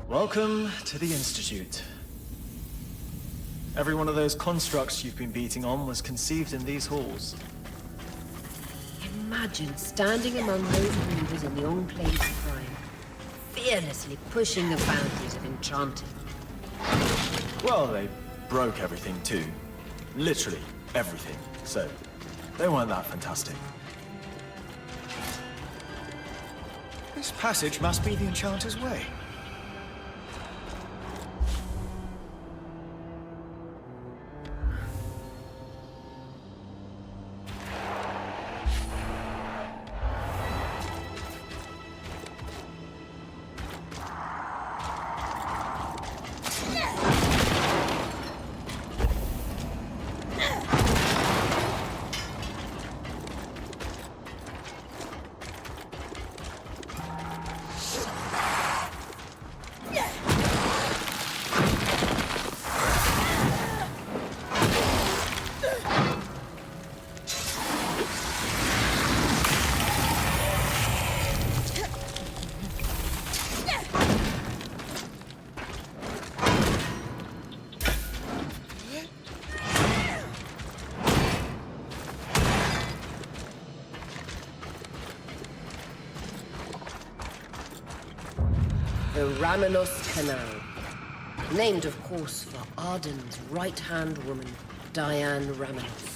Welcome to the Institute. Every one of those constructs you've been beating on was conceived in these halls. Imagine standing among those weavers in the Enclave's prime, fearlessly pushing the boundaries of enchanting. Well, they broke everything too. Literally everything. So, they weren't that fantastic. This passage must be the Enchanter's Way. The Ramenos Canal. Named, of course, for Arden's right-hand woman, Diane Ramenos.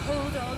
Hold on.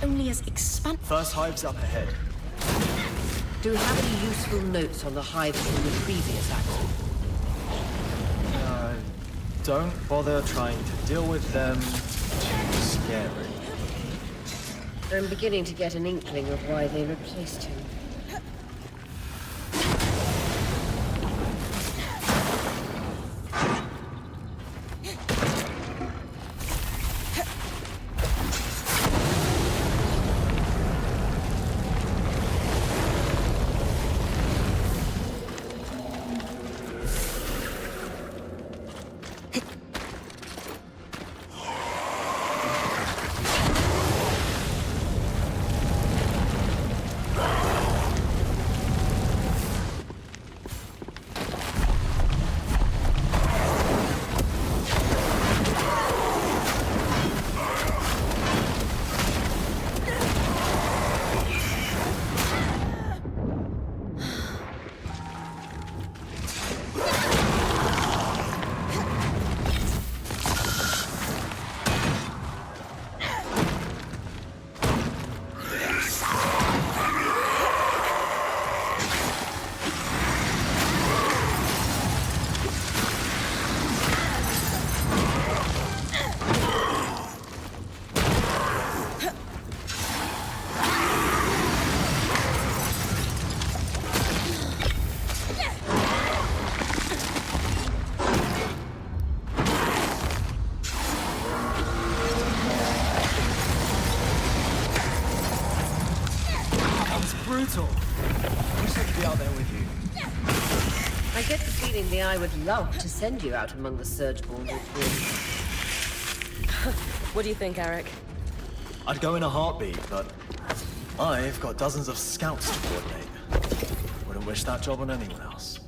Only as expand. First hive's up ahead. Do we have any useful notes on the hives from the previous act? Don't bother trying to deal with them. Too scary. I'm beginning to get an inkling of why they replaced him. I get the feeling the Eye would love to send you out among the Surgeborn with Rin. What do you think, Eric? I'd go in a heartbeat, but I've got dozens of scouts to coordinate. Wouldn't wish that job on anyone else.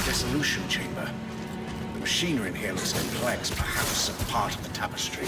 Dissolution chamber. The machinery in here looks complex, perhaps a part of the tapestry.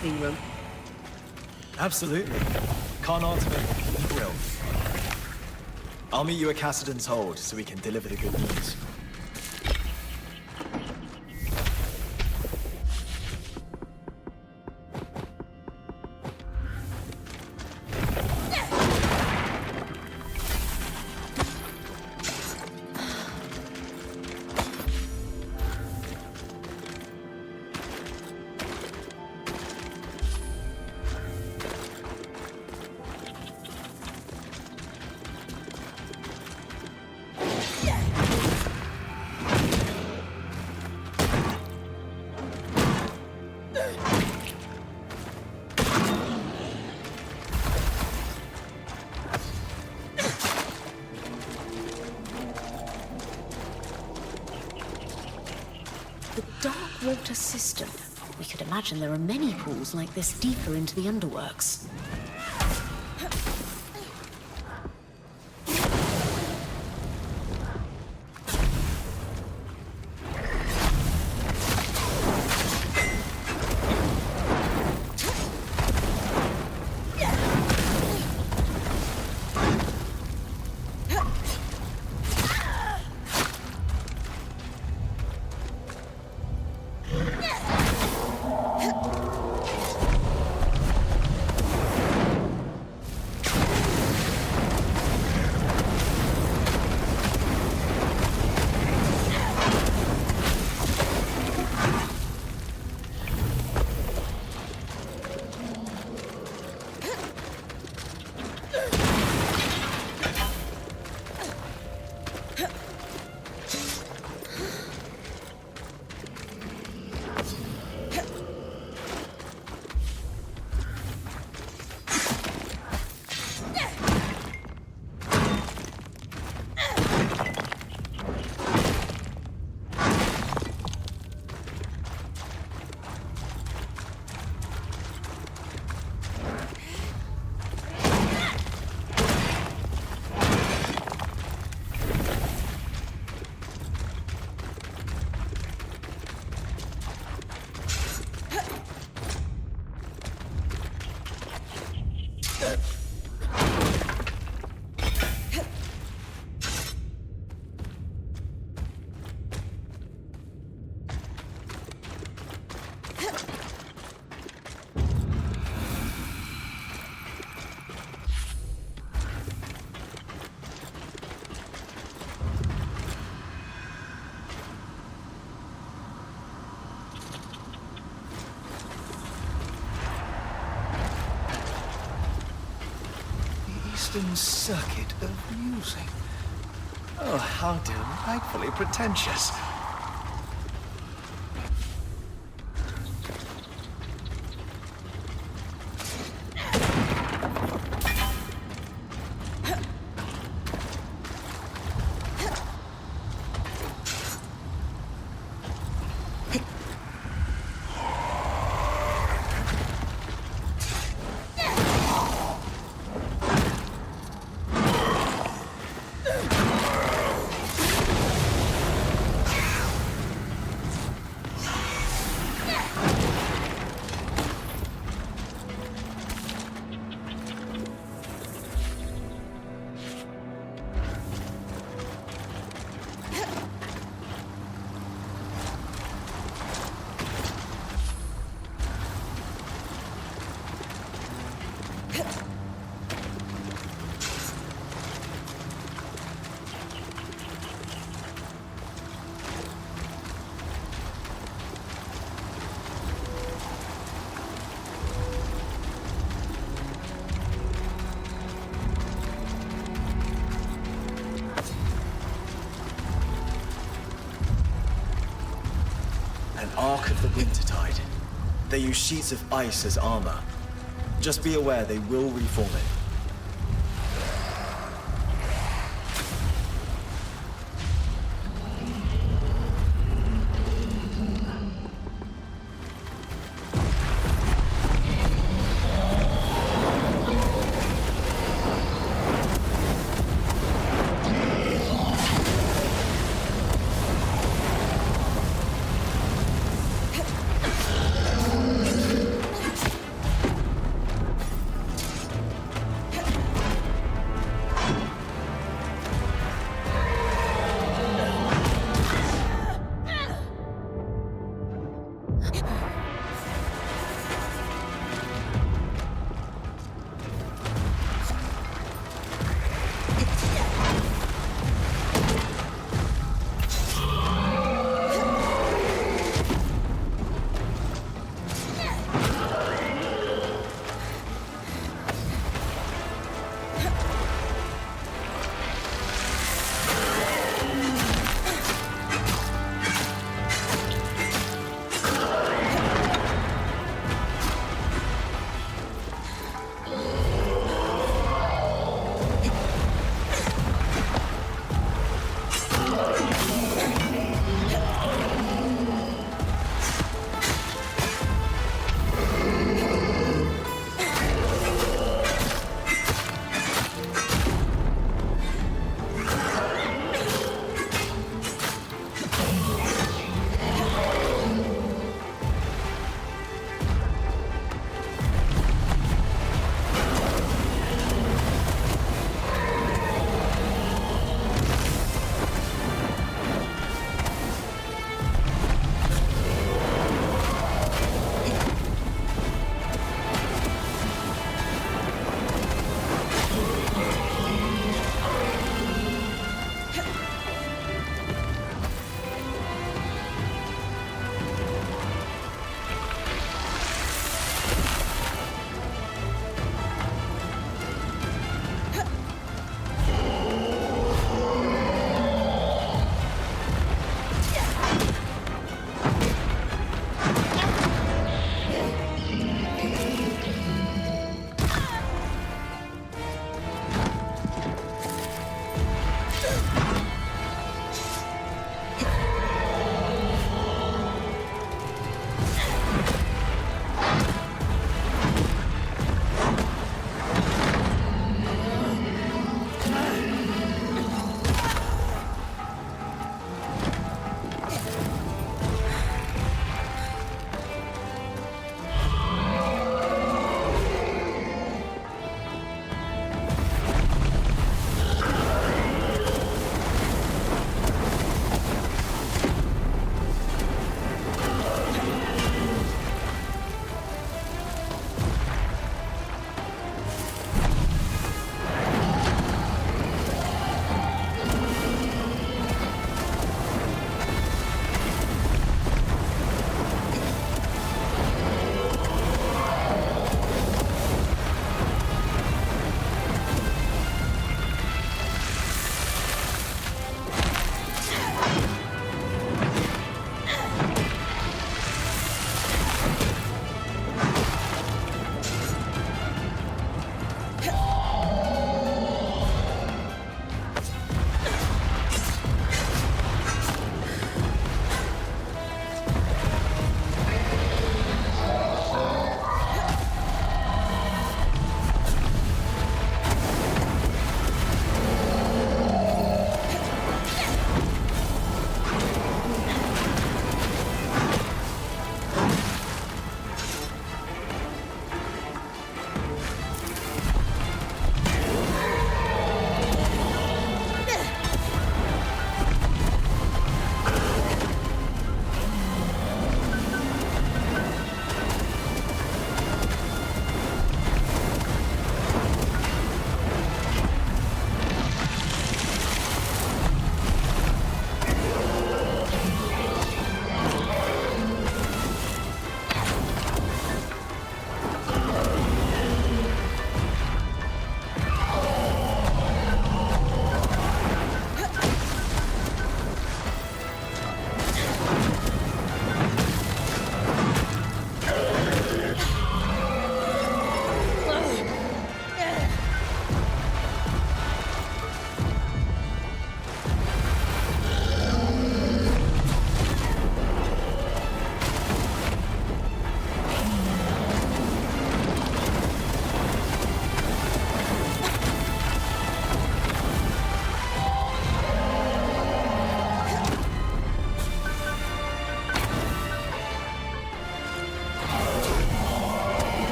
breathing room. Absolutely. Can't answer it. Will. I'll meet you at Cassidy's hold so we can deliver the good news. Water system. We could imagine there are many pools like this deeper into the underworks. Western Circuit of Music. Oh, how delightfully pretentious. Ark of the Wintertide. They use sheets of ice as armor. Just be aware they will reform it.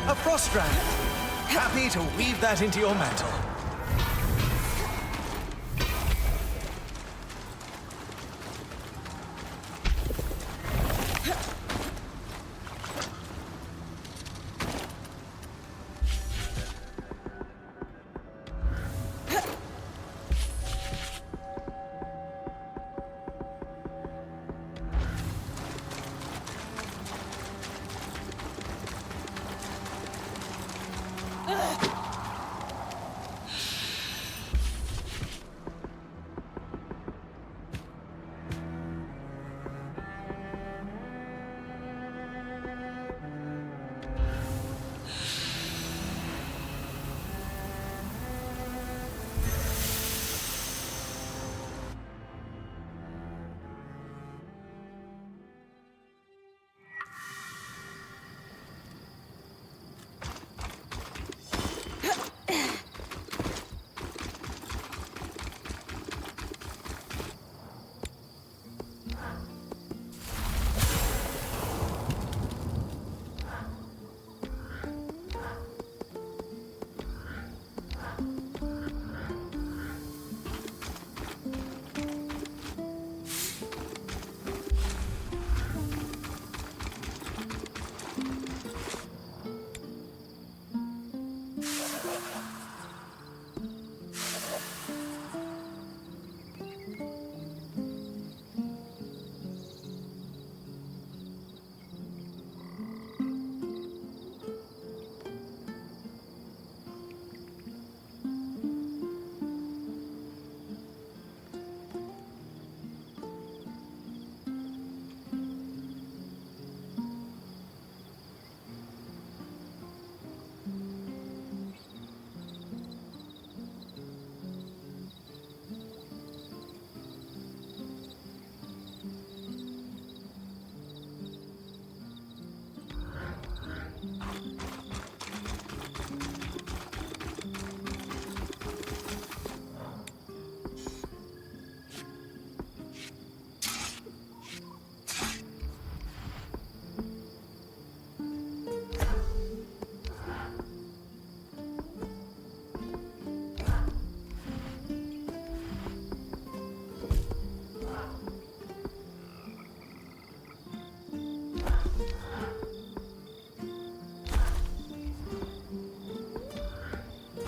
A frost strand. Happy to weave that into your mantle.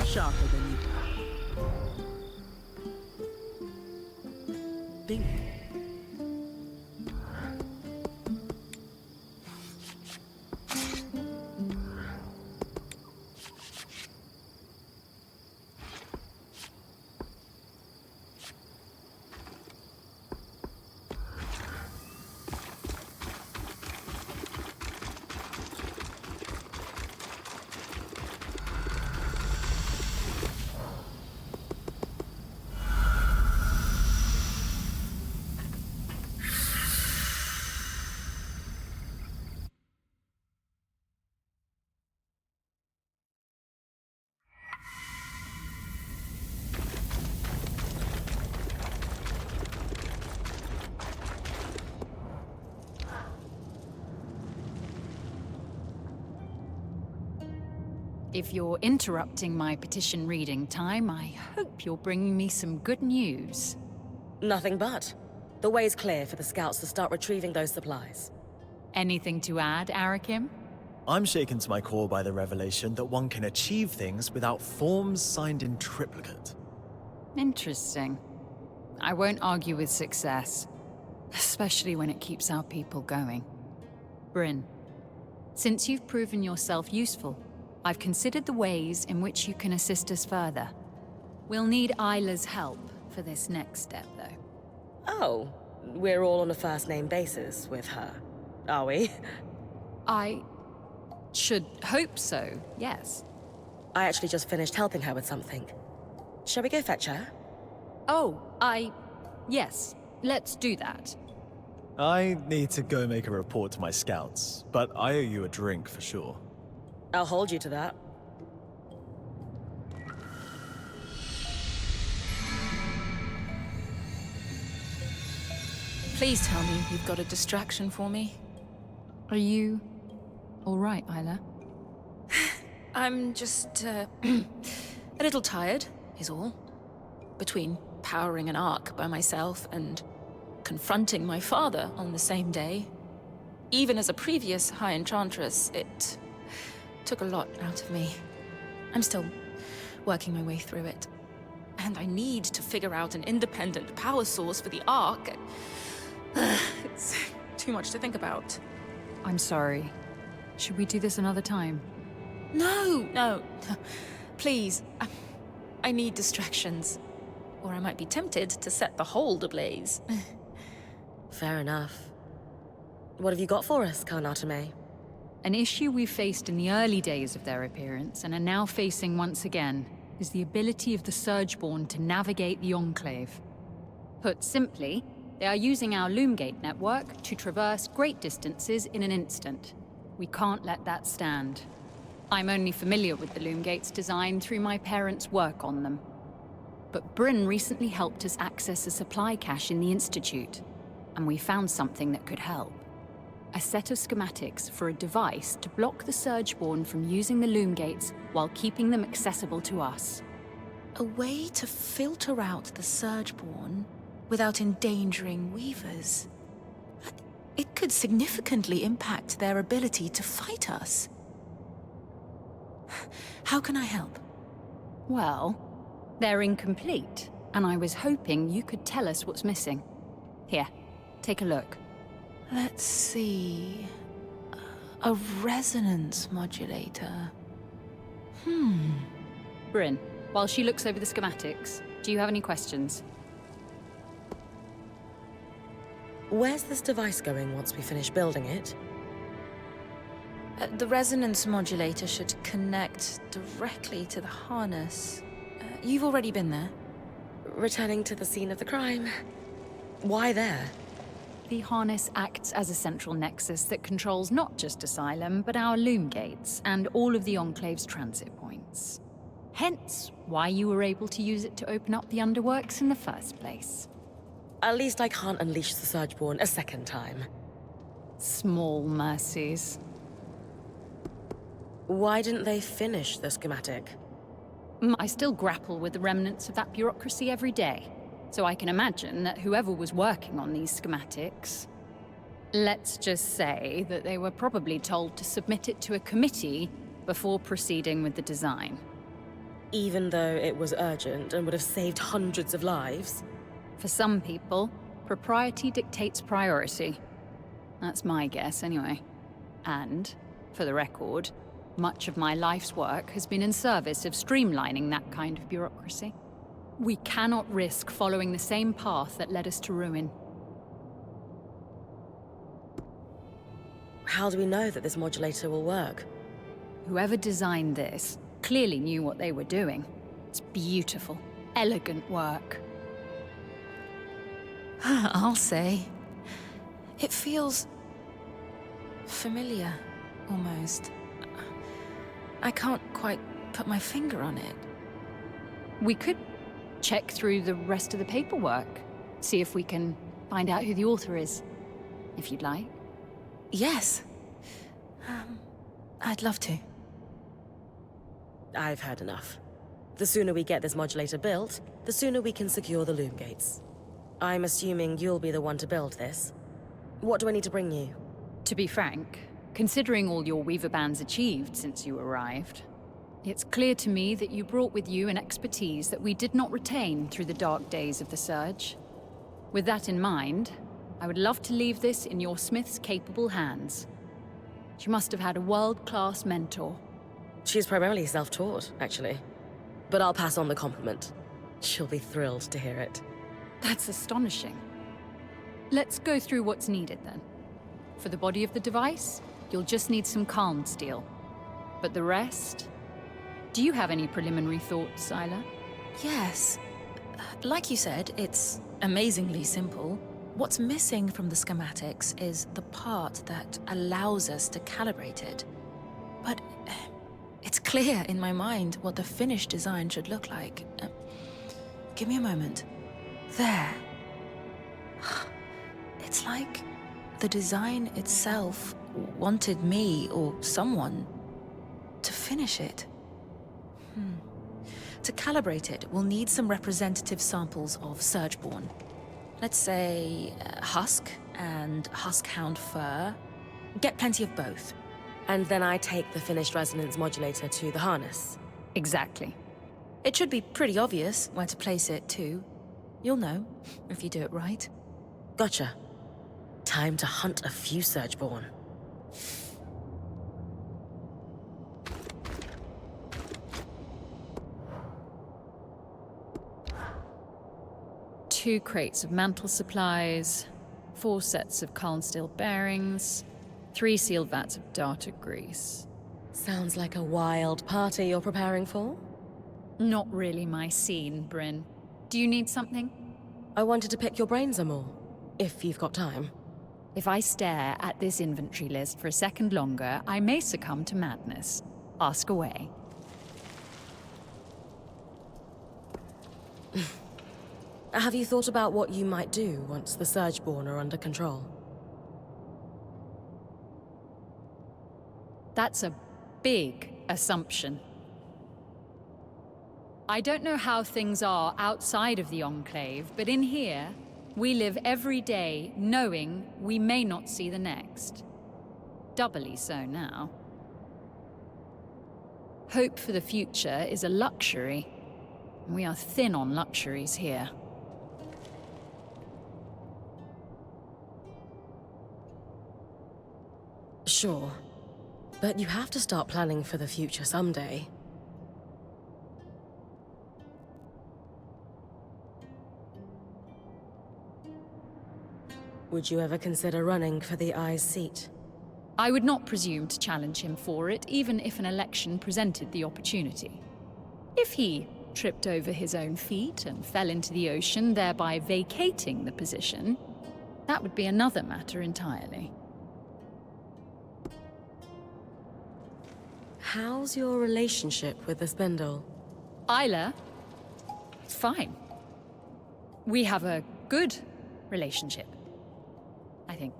Sharper than you. Think. If you're interrupting my petition reading time, I hope you're bringing me some good news. Nothing but. The way's clear for the scouts to start retrieving those supplies. Anything to add, Arakim? I'm shaken to my core by the revelation that one can achieve things without forms signed in triplicate. Interesting. I won't argue with success, especially when it keeps our people going. Bryn, since you've proven yourself useful, I've considered the ways in which you can assist us further. We'll need Isla's help for this next step, though. Oh, we're all on a first-name basis with her, are we? I should hope so, yes. I actually just finished helping her with something. Shall we go fetch her? Oh, yes, let's do that. I need to go make a report to my scouts, but I owe you a drink for sure. I'll hold you to that. Please tell me you've got a distraction for me. Are you all right, Isla? I'm just, a little tired, is all. Between powering an Ark by myself and confronting my father on the same day. Even as a previous High Enchantress, it took a lot out of me. I'm still working my way through it. And I need to figure out an independent power source for the Ark. It's too much to think about. I'm sorry. Should we do this another time? No. Please. I need distractions. Or I might be tempted to set the hold ablaze. Fair enough. What have you got for us, Karnatame? An issue we faced in the early days of their appearance and are now facing once again is the ability of the Surgeborn to navigate the Enclave. Put simply, they are using our Loomgate network to traverse great distances in an instant. We can't let that stand. I'm only familiar with the Loomgate's design through my parents' work on them. But Bryn recently helped us access a supply cache in the Institute, and we found something that could help. A set of schematics for a device to block the Surgeborn from using the Loomgates while keeping them accessible to us. A way to filter out the Surgeborn without endangering Weavers. It could significantly impact their ability to fight us. How can I help? Well, they're incomplete, and I was hoping you could tell us what's missing. Here, take a look. Let's see... A resonance modulator. Bryn, while she looks over the schematics, do you have any questions? Where's this device going once we finish building it? The resonance modulator should connect directly to the harness. You've already been there. Returning to the scene of the crime. Why there? The harness acts as a central nexus that controls not just Asylum, but our Loomgates and all of the Enclave's transit points. Hence, why you were able to use it to open up the underworks in the first place. At least I can't unleash the Surgeborn a second time. Small mercies. Why didn't they finish the schematic? I still grapple with the remnants of that bureaucracy every day, so I can imagine that whoever was working on these schematics... Let's just say that they were probably told to submit it to a committee before proceeding with the design. Even though it was urgent and would have saved hundreds of lives? For some people, propriety dictates priority. That's my guess, anyway. And, for the record, much of my life's work has been in service of streamlining that kind of bureaucracy. We cannot risk following the same path that led us to ruin. How do we know that this modulator will work? Whoever designed this clearly knew what they were doing. It's beautiful, elegant work. I'll say. It feels... familiar, almost. I can't quite put my finger on it. We could check through the rest of the paperwork, see if we can find out who the author is, if you'd like. Yes. I'd love to. I've had enough. The sooner we get this modulator built, the sooner we can secure the Loomgates. I'm assuming you'll be the one to build this. What do I need to bring you? To be frank, considering all your Weaver bands achieved since you arrived, it's clear to me that you brought with you an expertise that we did not retain through the dark days of the Surge. With that in mind, I would love to leave this in your Smith's capable hands. She must have had a world-class mentor. She's primarily self-taught, actually. But I'll pass on the compliment. She'll be thrilled to hear it. That's astonishing. Let's go through what's needed then. For the body of the device, you'll just need some calm steel. But the rest... Do you have any preliminary thoughts, Isla? Yes. Like you said, it's amazingly simple. What's missing from the schematics is the part that allows us to calibrate it. But it's clear in my mind what the finished design should look like. Give me a moment. There. It's like the design itself wanted me, or someone, to finish it? To calibrate it, we'll need some representative samples of Surgeborn. Let's say husk and huskhound fur. Get plenty of both. And then I take the finished resonance modulator to the harness. Exactly. It should be pretty obvious where to place it, too. You'll know, if you do it right. Gotcha. Time to hunt a few Surgeborn. Two crates of mantle supplies, 4 sets of Calm steel bearings, 3 sealed vats of data grease. Sounds like a wild party you're preparing for. Not really my scene, Bryn. Do you need something? I wanted to pick your brains some more, if you've got time. If I stare at this inventory list for a second longer, I may succumb to madness. Ask away. Have you thought about what you might do once the Surgeborn are under control? That's a big assumption. I don't know how things are outside of the Enclave, but in here, we live every day knowing we may not see the next. Doubly so now. Hope for the future is a luxury. We are thin on luxuries here. Sure. But you have to start planning for the future someday. Would you ever consider running for the Eye's seat? I would not presume to challenge him for it, even if an election presented the opportunity. If he tripped over his own feet and fell into the ocean, thereby vacating the position, that would be another matter entirely. How's your relationship with the Spindle? Isla, it's fine. We have a good relationship, I think.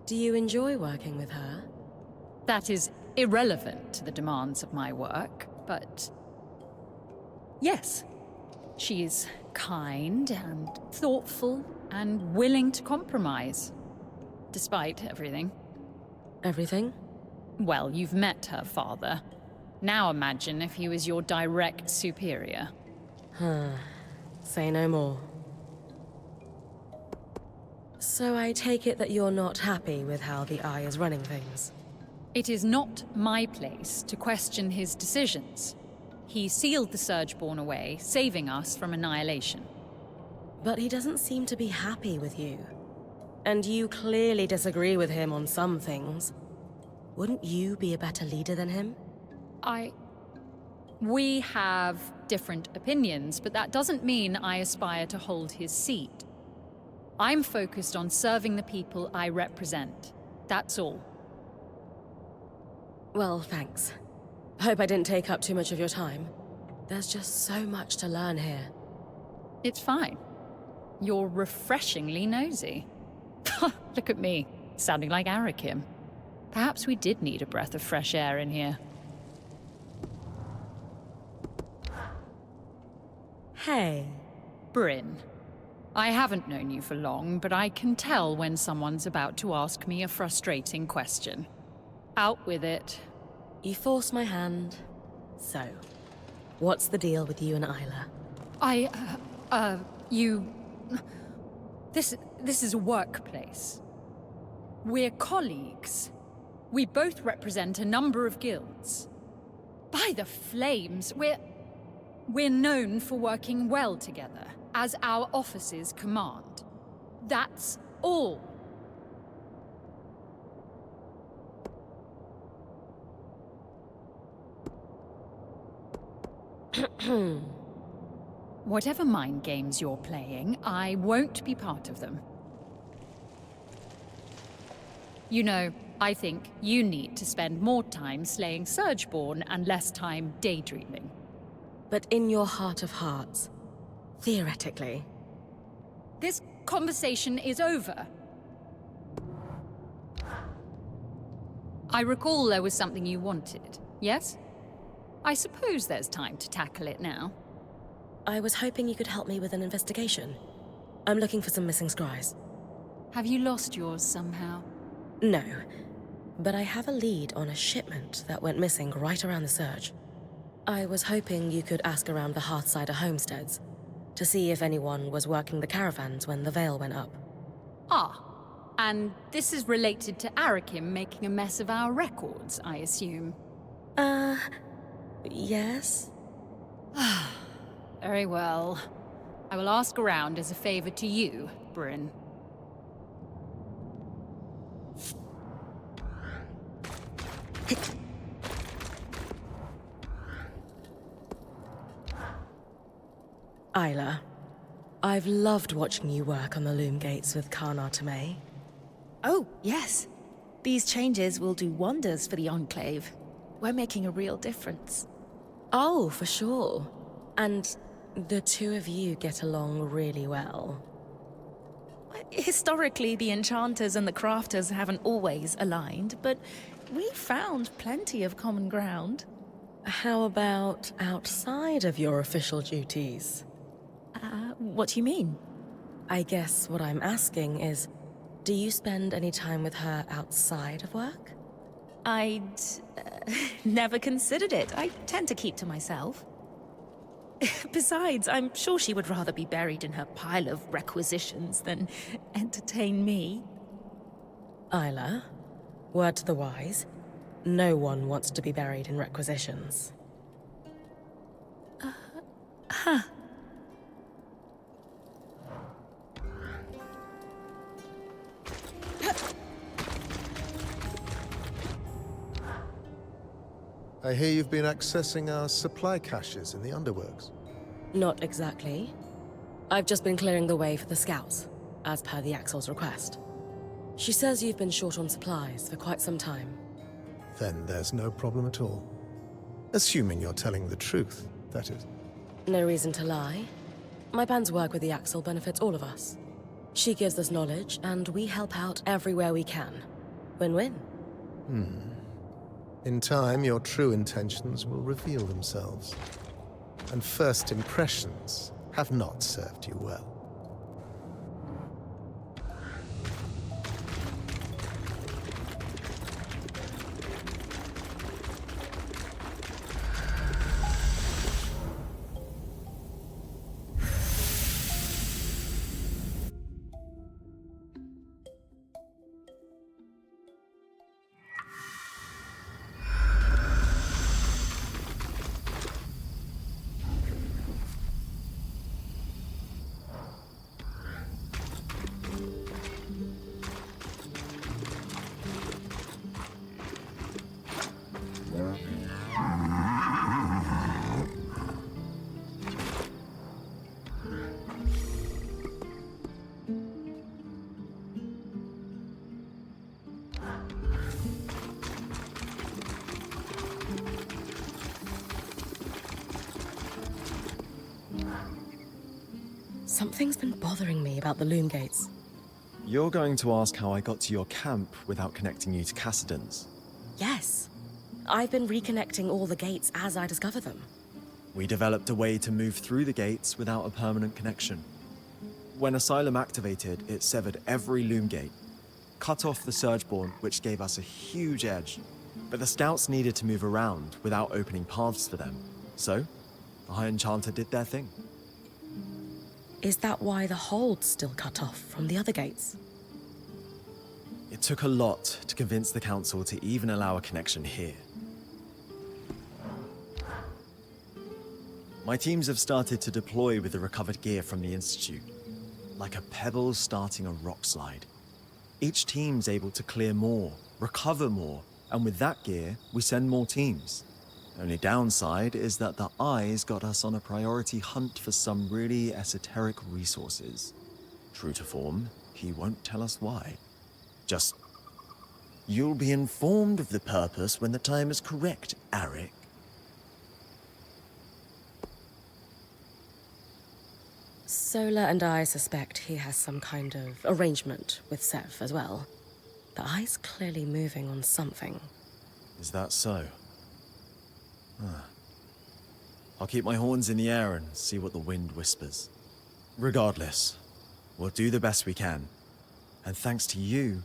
Do you enjoy working with her? That is irrelevant to the demands of my work, but yes, she is kind and thoughtful and willing to compromise, despite everything. Everything? Well, you've met her father. Now imagine if he was your direct superior. Say no more. So I take it that you're not happy with how the Eye is running things? It is not my place to question his decisions. He sealed the Surgeborn away, saving us from annihilation. But he doesn't seem to be happy with you. And you clearly disagree with him on some things. Wouldn't you be a better leader than him? We have different opinions, but that doesn't mean I aspire to hold his seat. I'm focused on serving the people I represent. That's all. Well, thanks. Hope I didn't take up too much of your time. There's just so much to learn here. It's fine. You're refreshingly nosy. Look at me, sounding like Arakim. Perhaps we did need a breath of fresh air in here. Hey. Bryn. I haven't known you for long, but I can tell when someone's about to ask me a frustrating question. Out with it. You forced my hand. So, what's the deal with you and Isla? This is a workplace. We're colleagues. We both represent a number of guilds. By the flames, we're known for working well together, as our offices command. That's all. Whatever mind games you're playing, I won't be part of them. You know, I think you need to spend more time slaying Surgeborn and less time daydreaming. But in your heart of hearts, theoretically. This conversation is over. I recall there was something you wanted, yes? I suppose there's time to tackle it now. I was hoping you could help me with an investigation. I'm looking for some missing scries. Have you lost yours somehow? No, but I have a lead on a shipment that went missing right around the surge. I was hoping you could ask around the Hearthsider homesteads to see if anyone was working the caravans when the veil went up. Ah, and this is related to Arakim making a mess of our records, I assume. Yes? Very well. I will ask around as a favor to you, Bryn. Isla, I've loved watching you work on the loom gates with Karnar Tomei. Oh, yes. These changes will do wonders for the Enclave. We're making a real difference. Oh, for sure. And the two of you get along really well. Historically, the enchanters and the crafters haven't always aligned, but we found plenty of common ground. How about outside of your official duties? What do you mean? I guess what I'm asking is, do you spend any time with her outside of work? I'd never considered it. I tend to keep to myself. Besides, I'm sure she would rather be buried in her pile of requisitions than entertain me. Isla, word to the wise, no one wants to be buried in requisitions. I hear you've been accessing our supply caches in the underworks. Not exactly. I've just been clearing the way for the scouts, as per the Axel's request. She says you've been short on supplies for quite some time. Then there's no problem at all. Assuming you're telling the truth, that is. No reason to lie. My band's work with the Axel benefits all of us. She gives us knowledge, and we help out everywhere we can. Win-win. In time, your true intentions will reveal themselves. And first impressions have not served you well. Something's been bothering me about the loom gates. You're going to ask how I got to your camp without connecting you to Cassidon's. Yes. I've been reconnecting all the gates as I discover them. We developed a way to move through the gates without a permanent connection. When Asylum activated, it severed every loom gate, cut off the Surgeborn, which gave us a huge edge. But the scouts needed to move around without opening paths for them. So, the High Enchanter did their thing. Is that why the hold's still cut off from the other gates? It took a lot to convince the Council to even allow a connection here. My teams have started to deploy with the recovered gear from the Institute, like a pebble starting a rock slide. Each team's able to clear more, recover more, and with that gear, we send more teams. Only downside is that the Eyes got us on a priority hunt for some really esoteric resources. True to form, he won't tell us why. Just, you'll be informed of the purpose when the time is correct, Arik. Sola and I suspect he has some kind of arrangement with Sev as well. The Eye's clearly moving on something. Is that so? I'll keep my horns in the air and see what the wind whispers. Regardless, we'll do the best we can. And thanks to you,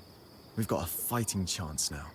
we've got a fighting chance now.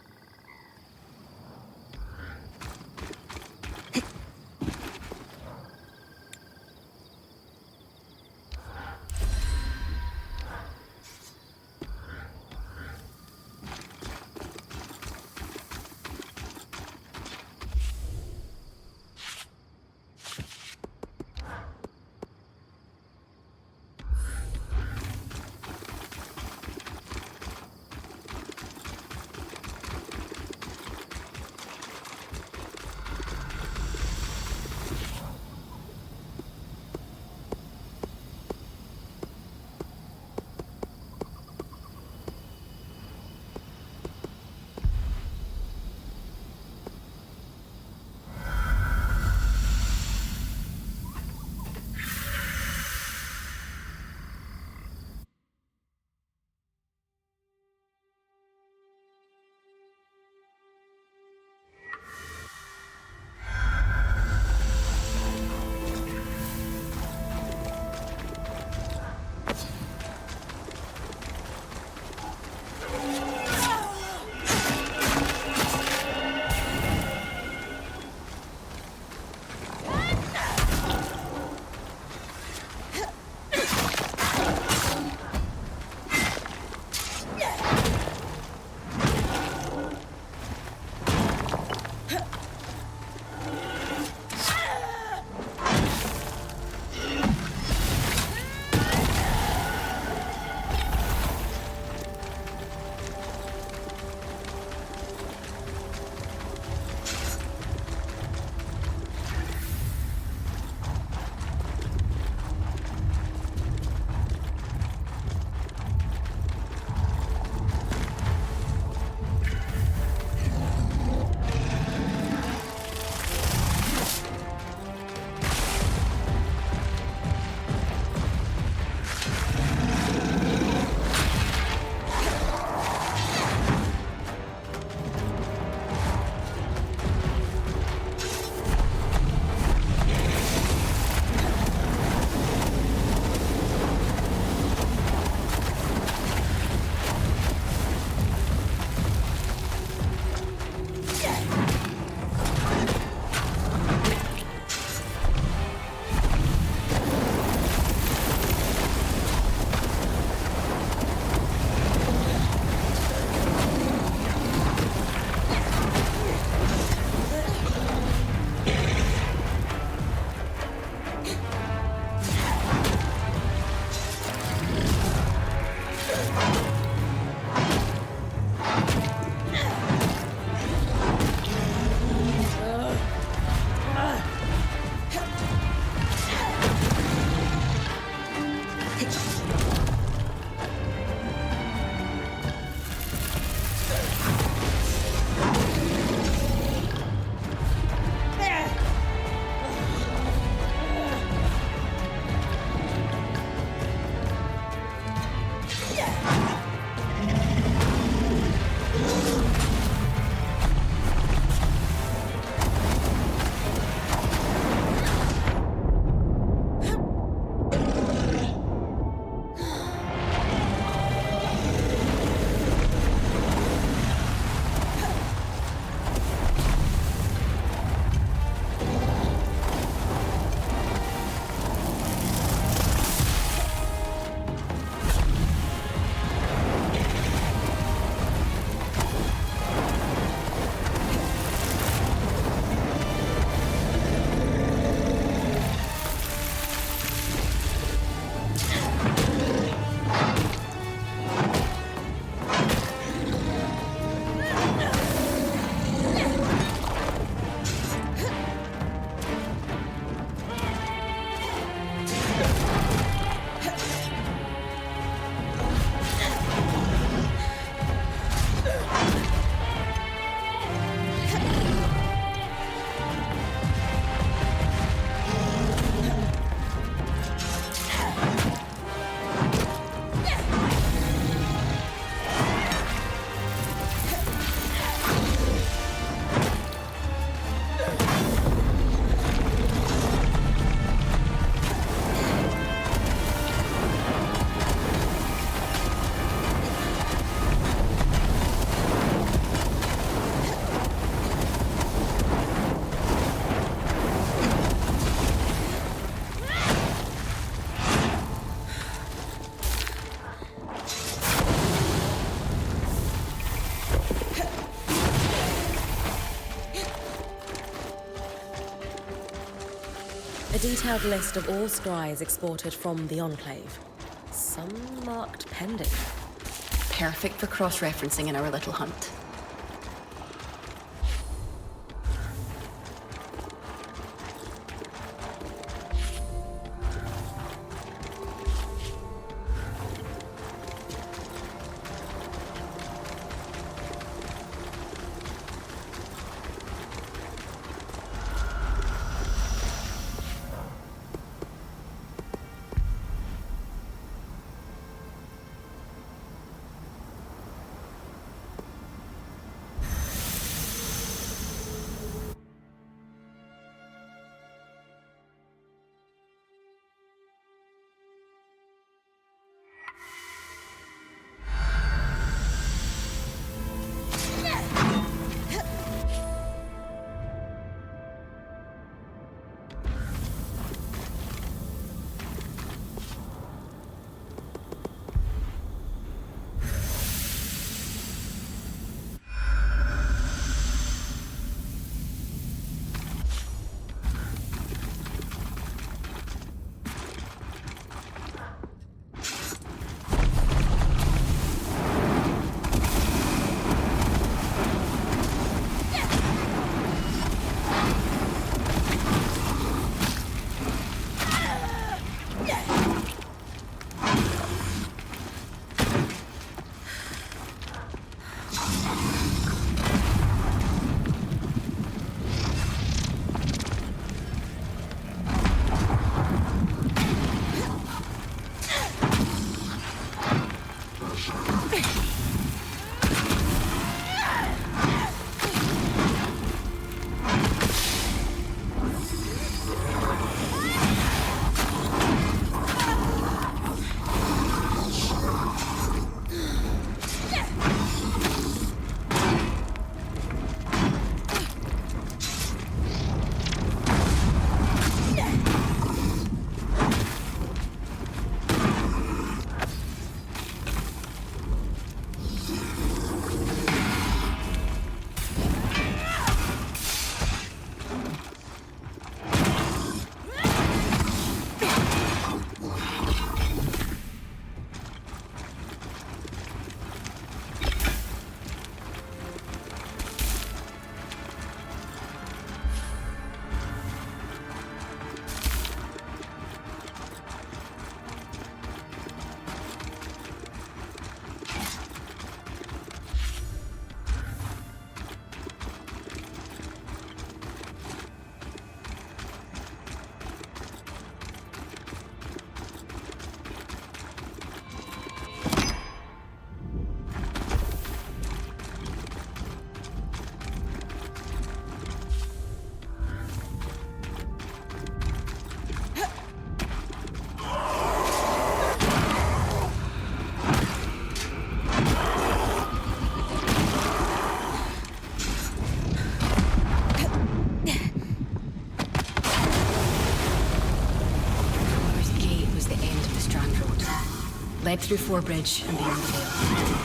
A detailed list of all scries exported from the Enclave. Some marked pending. Perfect for cross-referencing in our little hunt. Led through Forbridge and beyond the Vale.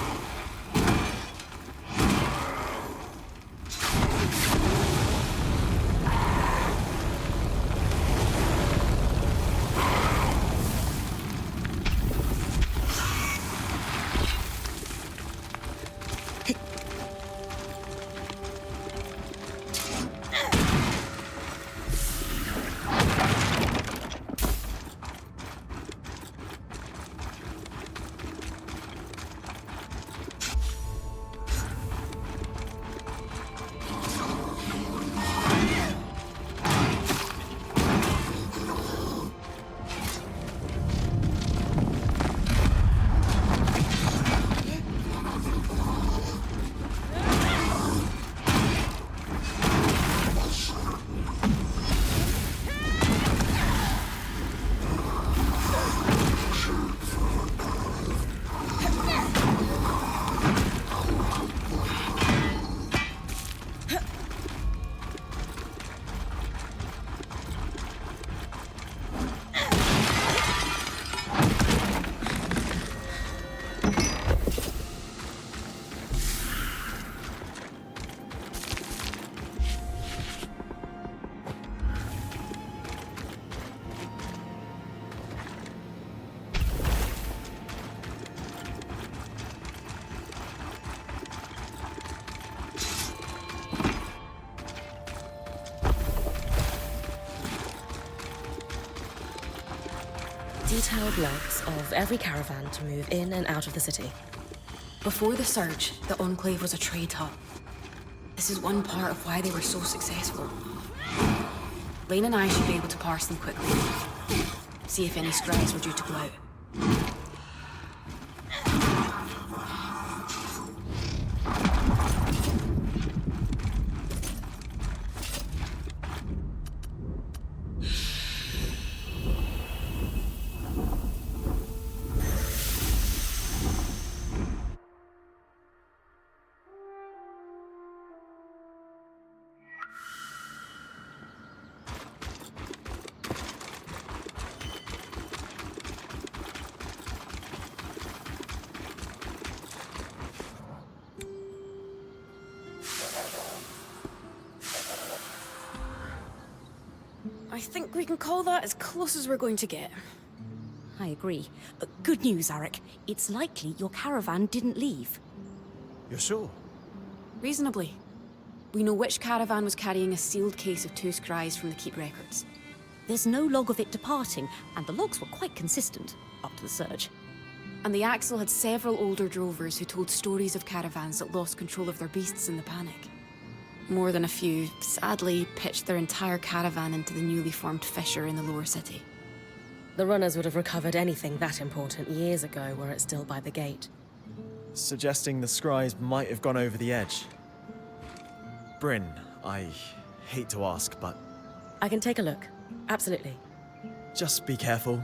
detailed logs of every caravan to move in and out of the city. Before the Surge, the Enclave was a trade hub. This is one part of why they were so successful. Lane and I should be able to parse them quickly. See if any scries were due to go out. I think we can call that as close as we're going to get. I agree. But good news, Arik. It's likely your caravan didn't leave. You're sure? Reasonably. We know which caravan was carrying a sealed case of 2 scries from the Keep records. There's no log of it departing, and the logs were quite consistent, up to the Surge. And the Axle had several older drovers who told stories of caravans that lost control of their beasts in the panic. More than a few, sadly, pitched their entire caravan into the newly formed fissure in the lower city. The runners would have recovered anything that important years ago were it still by the gate. Suggesting the scries might have gone over the edge. Bryn, I hate to ask, but I can take a look. Absolutely. just be careful.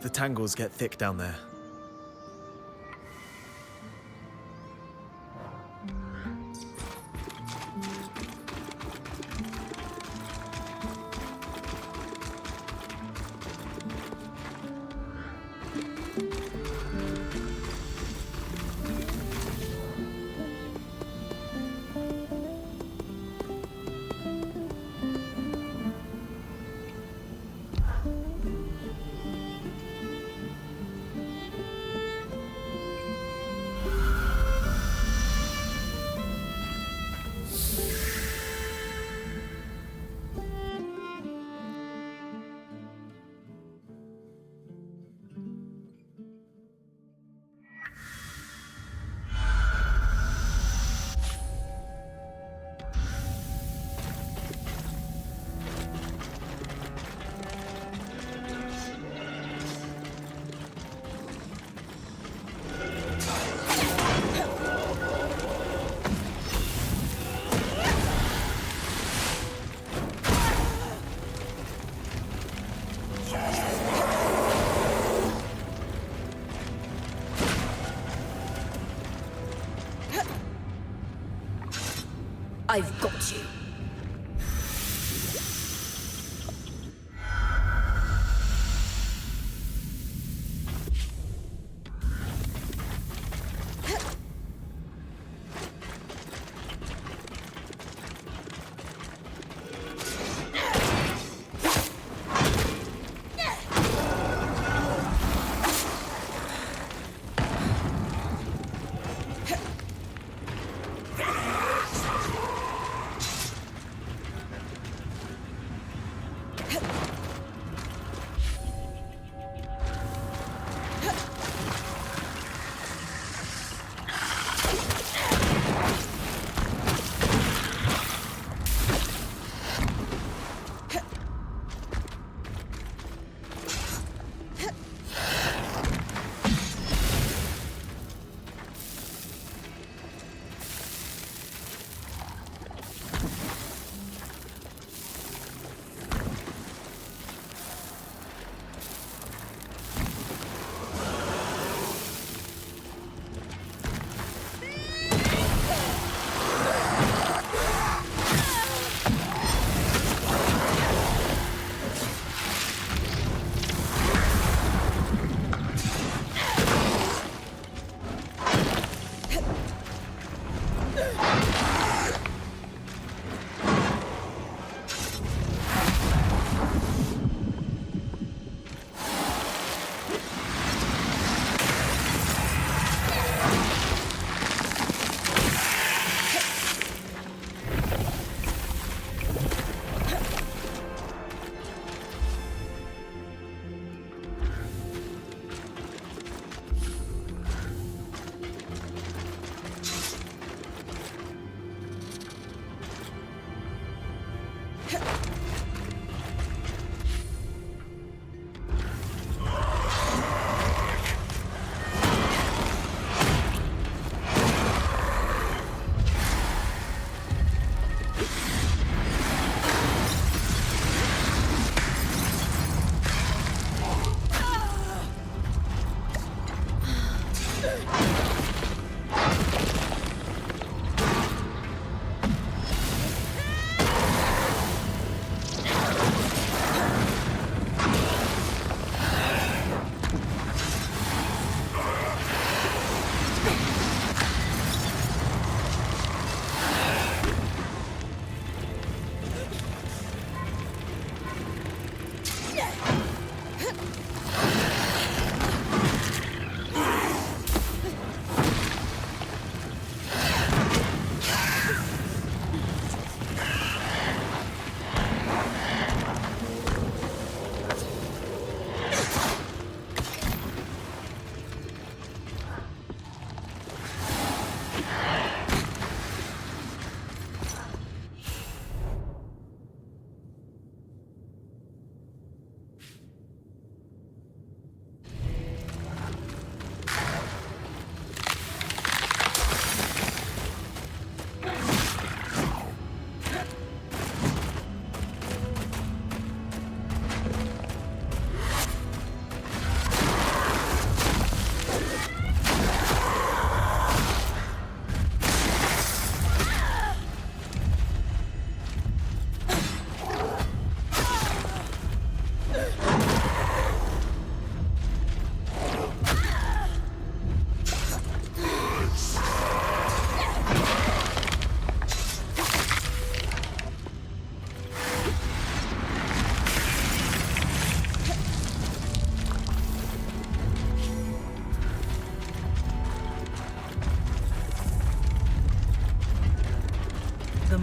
The tangles get thick down there. I've got you.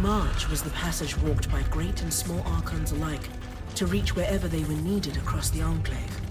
march was the passage walked by great and small Archons alike to reach wherever they were needed across the Enclave.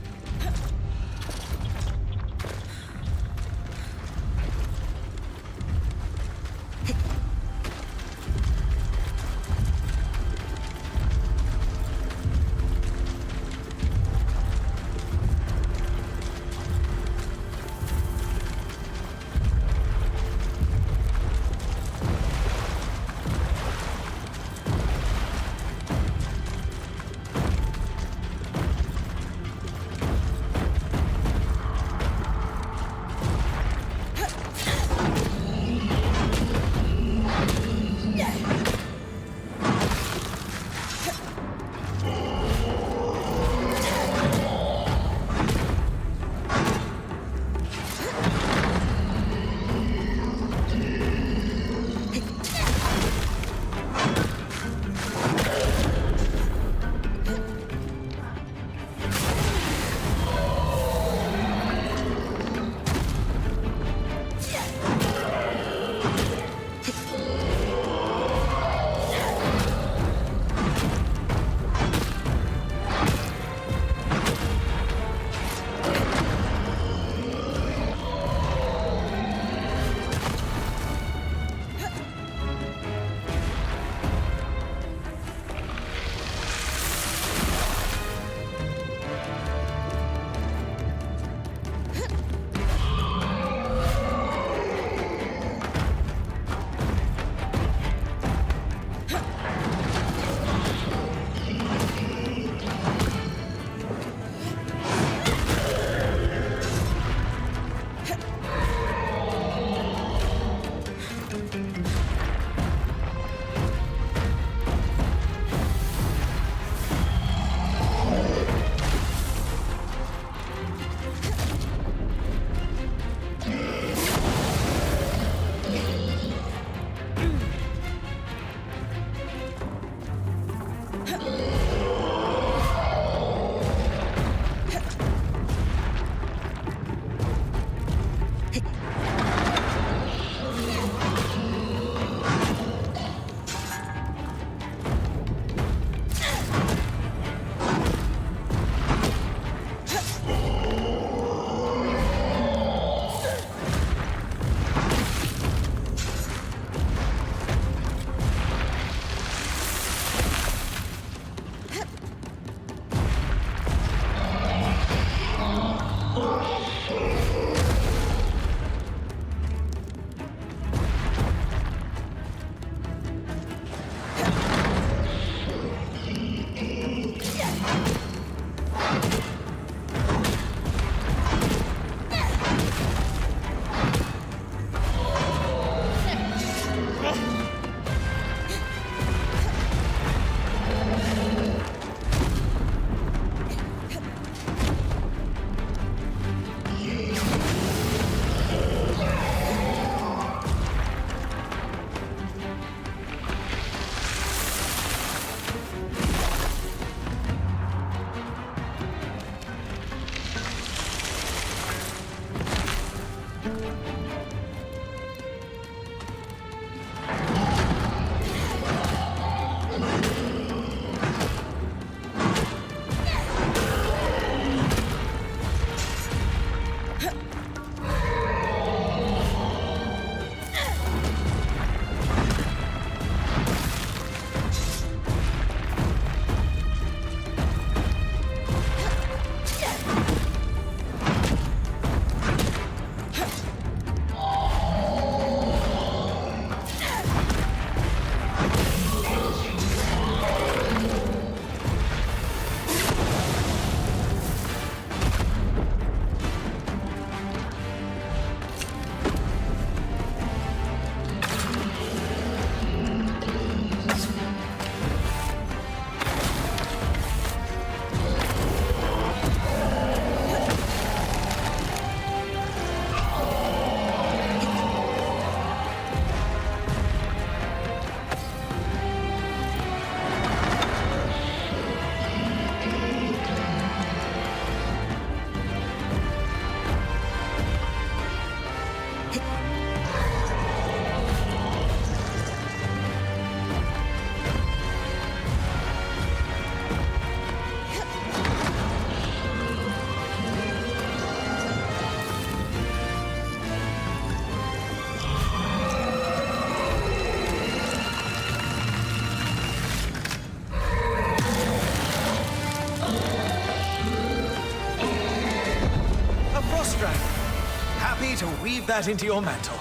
better weave that into your mantle.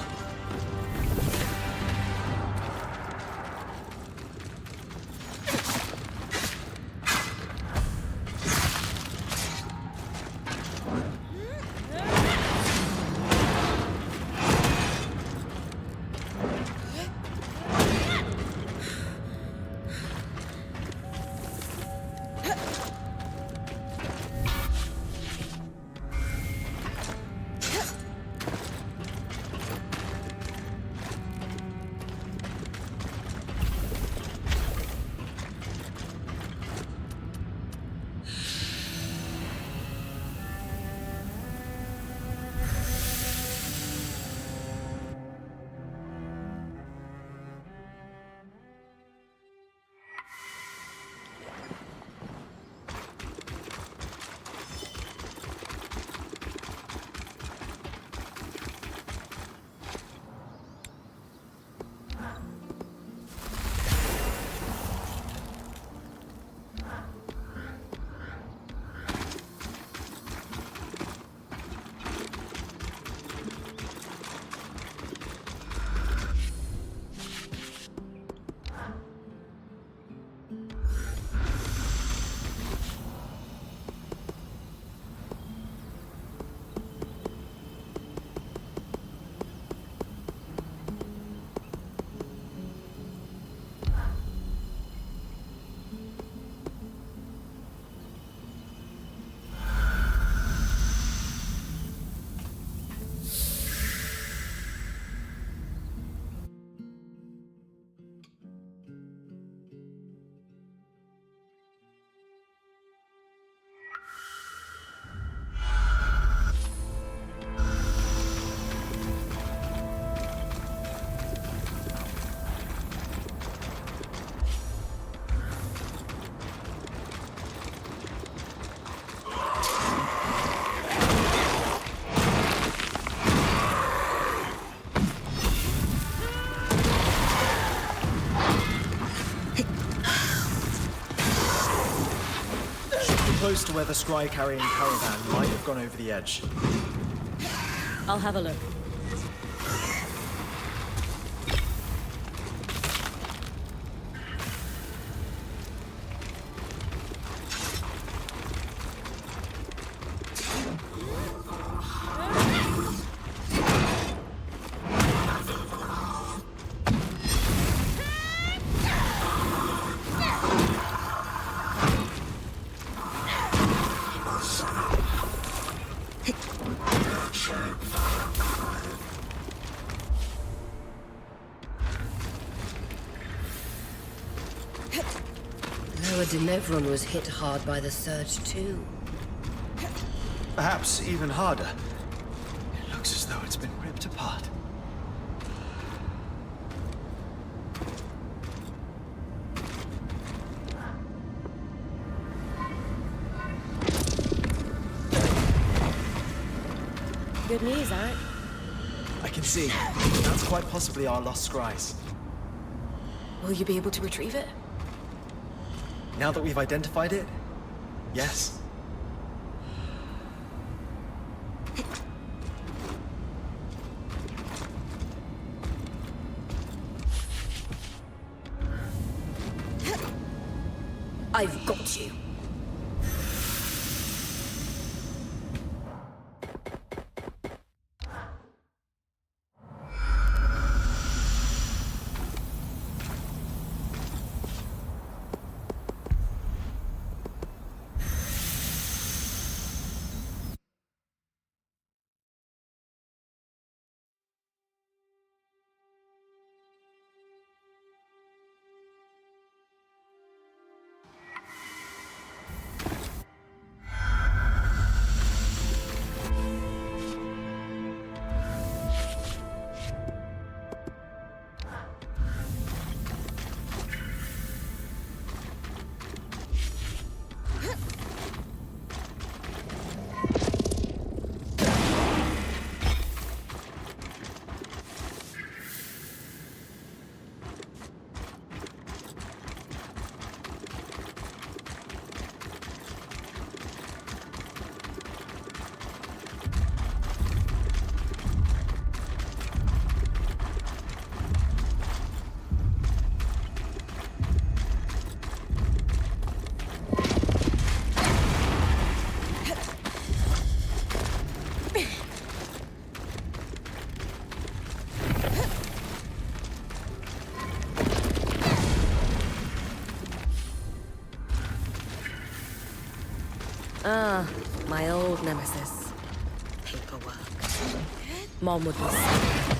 Close to where the scry-carrying caravan might have gone over the edge. I'll have a look. Everyone was hit hard by the surge too. Perhaps even harder. It looks as though it's been ripped apart. Good news, Ark. I can see. That's quite possibly our lost scries. Will you be able to retrieve it? Now that we've identified it, yes. I've got you. Ah, my old nemesis. Paperwork. Mom would be so proud.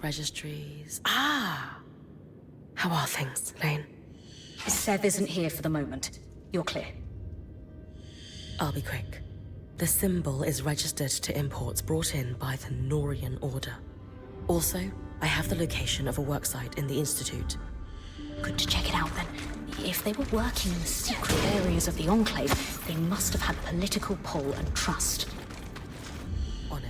Registries. Ah! How are things, Lane? Seth isn't here for the moment. You're clear. I'll be quick. The symbol is registered to imports brought in by the Norian Order. Also, I have the location of a worksite in the Institute. Good to check it out then. If they were working in the secret areas of the Enclave, they must have had political pull and trust. On it.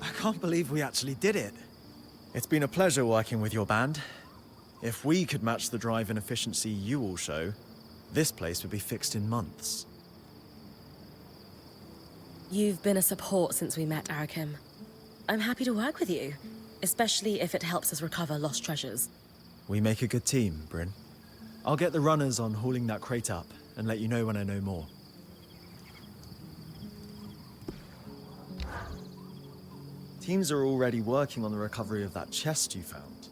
I can't believe we actually did it. It's been a pleasure working with your band. If we could match the drive and efficiency you all show, this place would be fixed in months. You've been a support since we met, Arakim. I'm happy to work with you, especially if it helps us recover lost treasures. We make a good team, Bryn. I'll get the runners on hauling that crate up and let you know when I know more. Teams are already working on the recovery of that chest you found.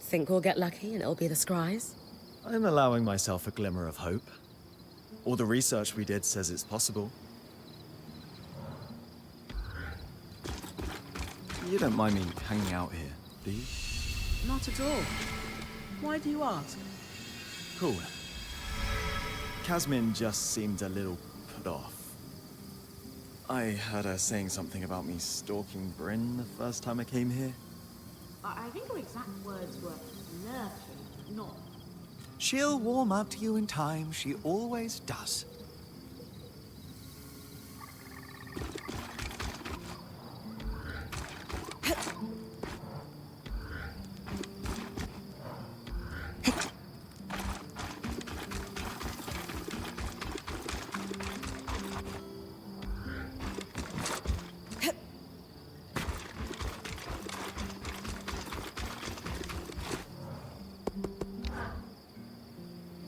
Think we'll get lucky and it'll be the Scries? I'm allowing myself a glimmer of hope. All the research we did says it's possible. You don't mind me hanging out here, do you? Not at all. Why do you ask? Cool. Kasmin just seemed a little put off. I heard her saying something about me stalking Bryn the first time I came here. I think her exact words were lurking, not... She'll warm up to you in time. She always does.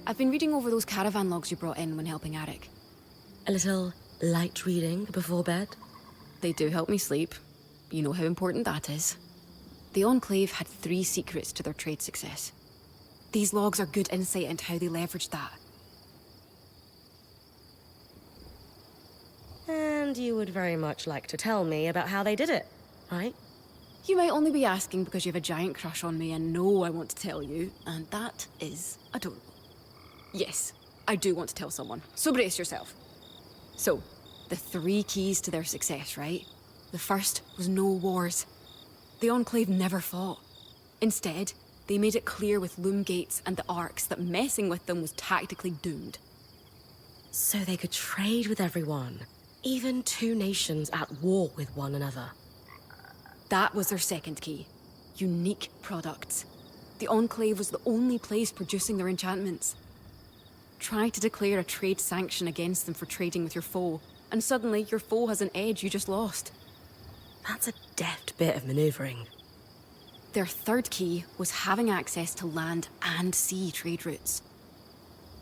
I've been reading over those caravan logs you brought in when helping Arik. A little light reading before bed? They do help me sleep. You know how important that is. The Enclave had 3 secrets to their trade success. These logs are good insight into how they leveraged that. And you would very much like to tell me about how they did it, right? You might only be asking because you have a giant crush on me and know I want to tell you, and that is adorable. Yes, I do want to tell someone, so brace yourself. So, the 3 keys to their success, right? The first was no wars. The Enclave never fought. Instead, they made it clear with loom gates and the Arks that messing with them was tactically doomed. So they could trade with everyone, even 2 nations at war with one another. That was their second key. Unique products. The Enclave was the only place producing their enchantments. Try to declare a trade sanction against them for trading with your foe, and suddenly your foe has an edge you just lost. That's a deft bit of maneuvering. Their third key was having access to land and sea trade routes.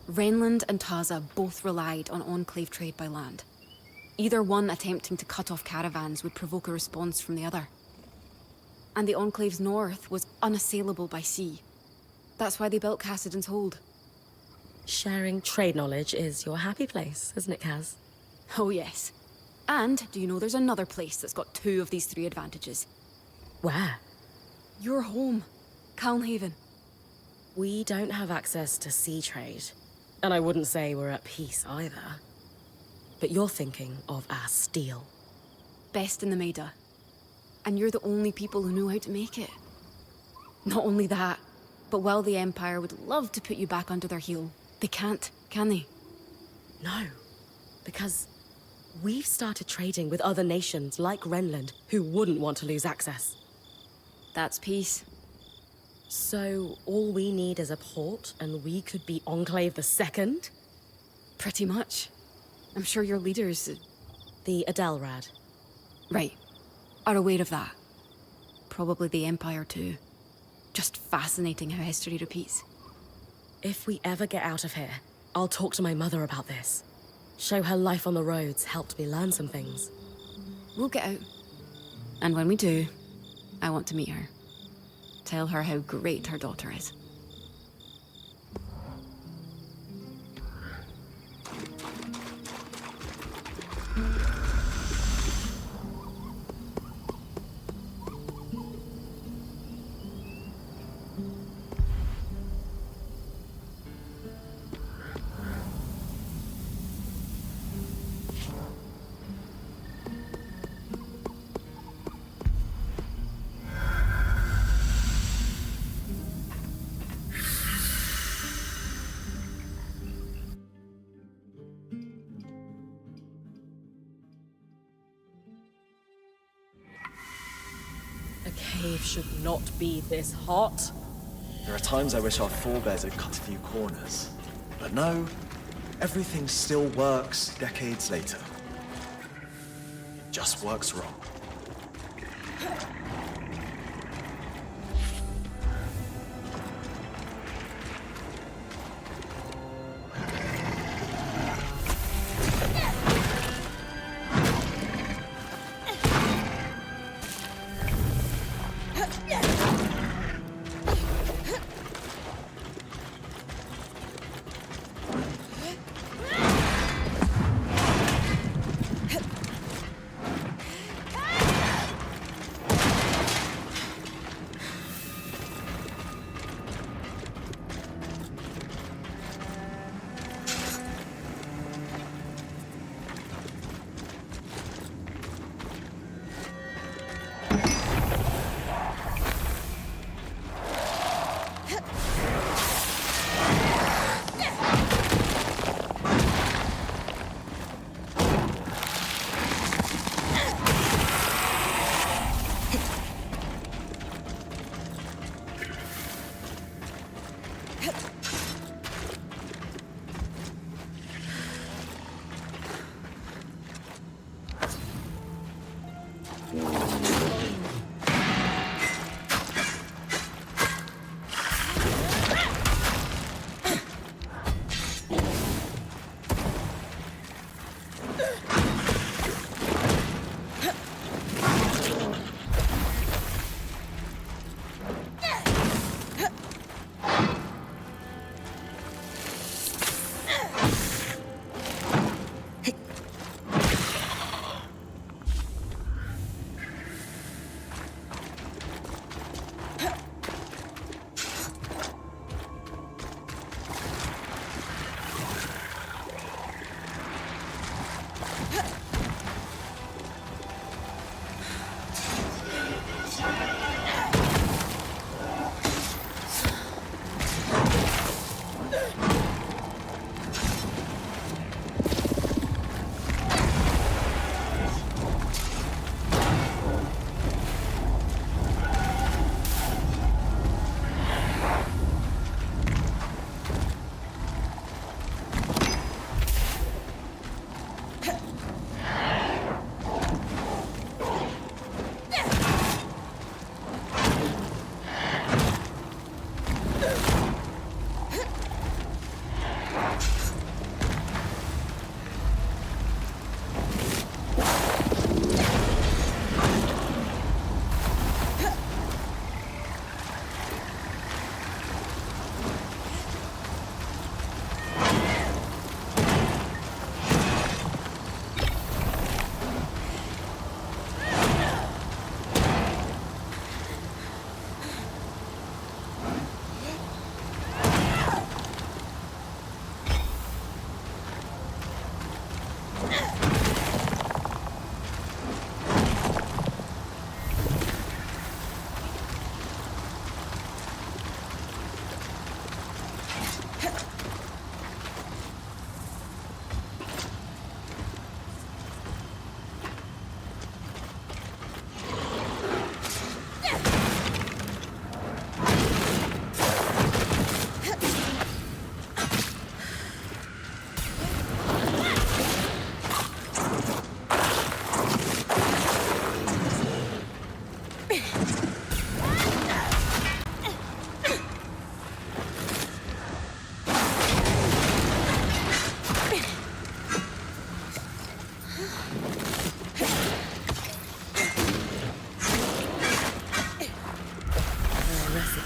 Renland and Taza both relied on Enclave trade by land. Either one attempting to cut off caravans would provoke a response from the other. And the Enclave's north was unassailable by sea. That's why they built Cassidon's Hold. Sharing trade knowledge is your happy place, isn't it, Kaz? Oh yes. And do you know there's another place that's got 2 of these 3 advantages? Where? Your home, Calnhaven. We don't have access to sea trade. And I wouldn't say we're at peace either. But you're thinking of our steel. Best in the Maida. And you're the only people who know how to make it. Not only that, but while the Empire would love to put you back under their heel, they can't, can they? No. Because we've started trading with other nations like Renland who wouldn't want to lose access. That's peace. So all we need is a port and we could be Enclave the Second? Pretty much. I'm sure your leaders... The Adelrad. Right. Are aware of that. Probably the Empire too. Just fascinating how history repeats. If we ever get out of here, I'll talk to my mother about this. Show her life on the roads helped me learn some things. We'll get out. And when we do, I want to meet her. Tell her how great her daughter is. Cave should not be this hot. There are times I wish our forebears had cut a few corners. But no, everything still works decades later. It just works wrong.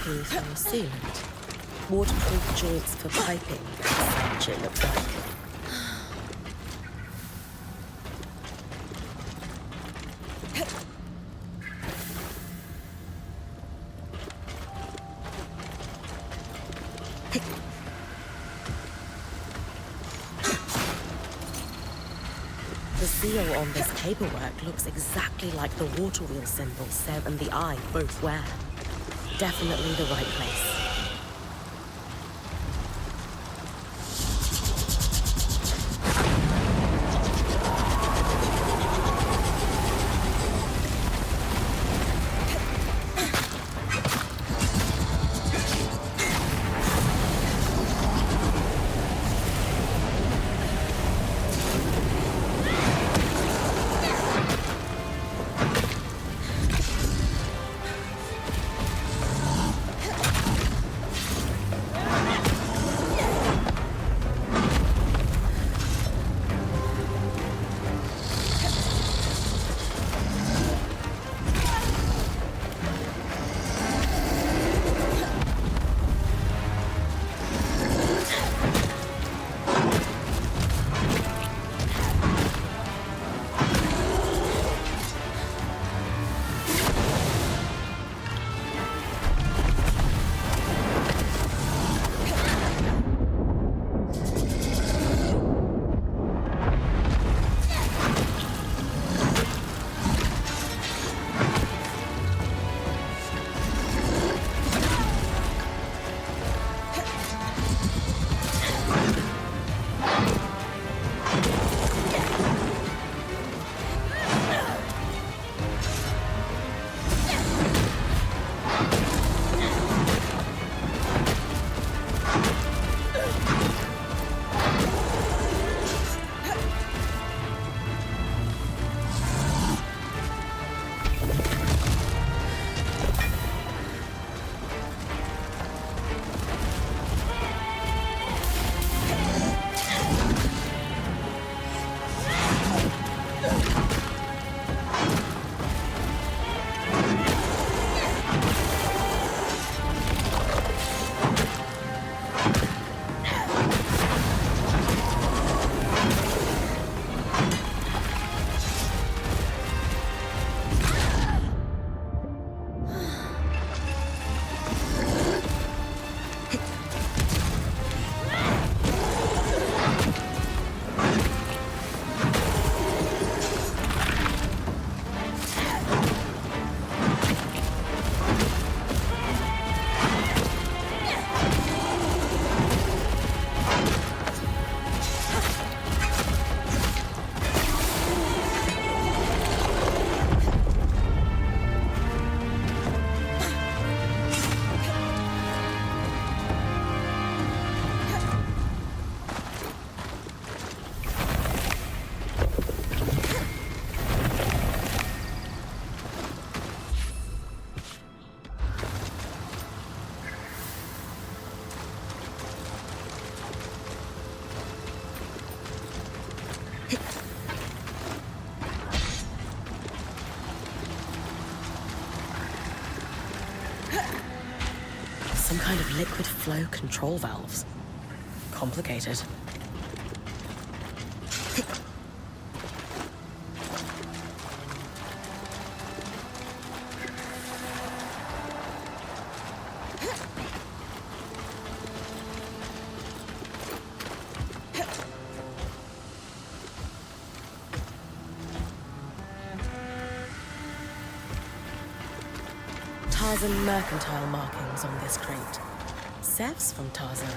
From sealant. Waterproof joints for piping. Such it looks like. The seal on this paperwork looks exactly like the water wheel symbol Seb and the Eye both wear. Definitely the right place. liquid flow control valves. Complicated. Tarzan mercantile markings on this crate. Sev's from Tarzan.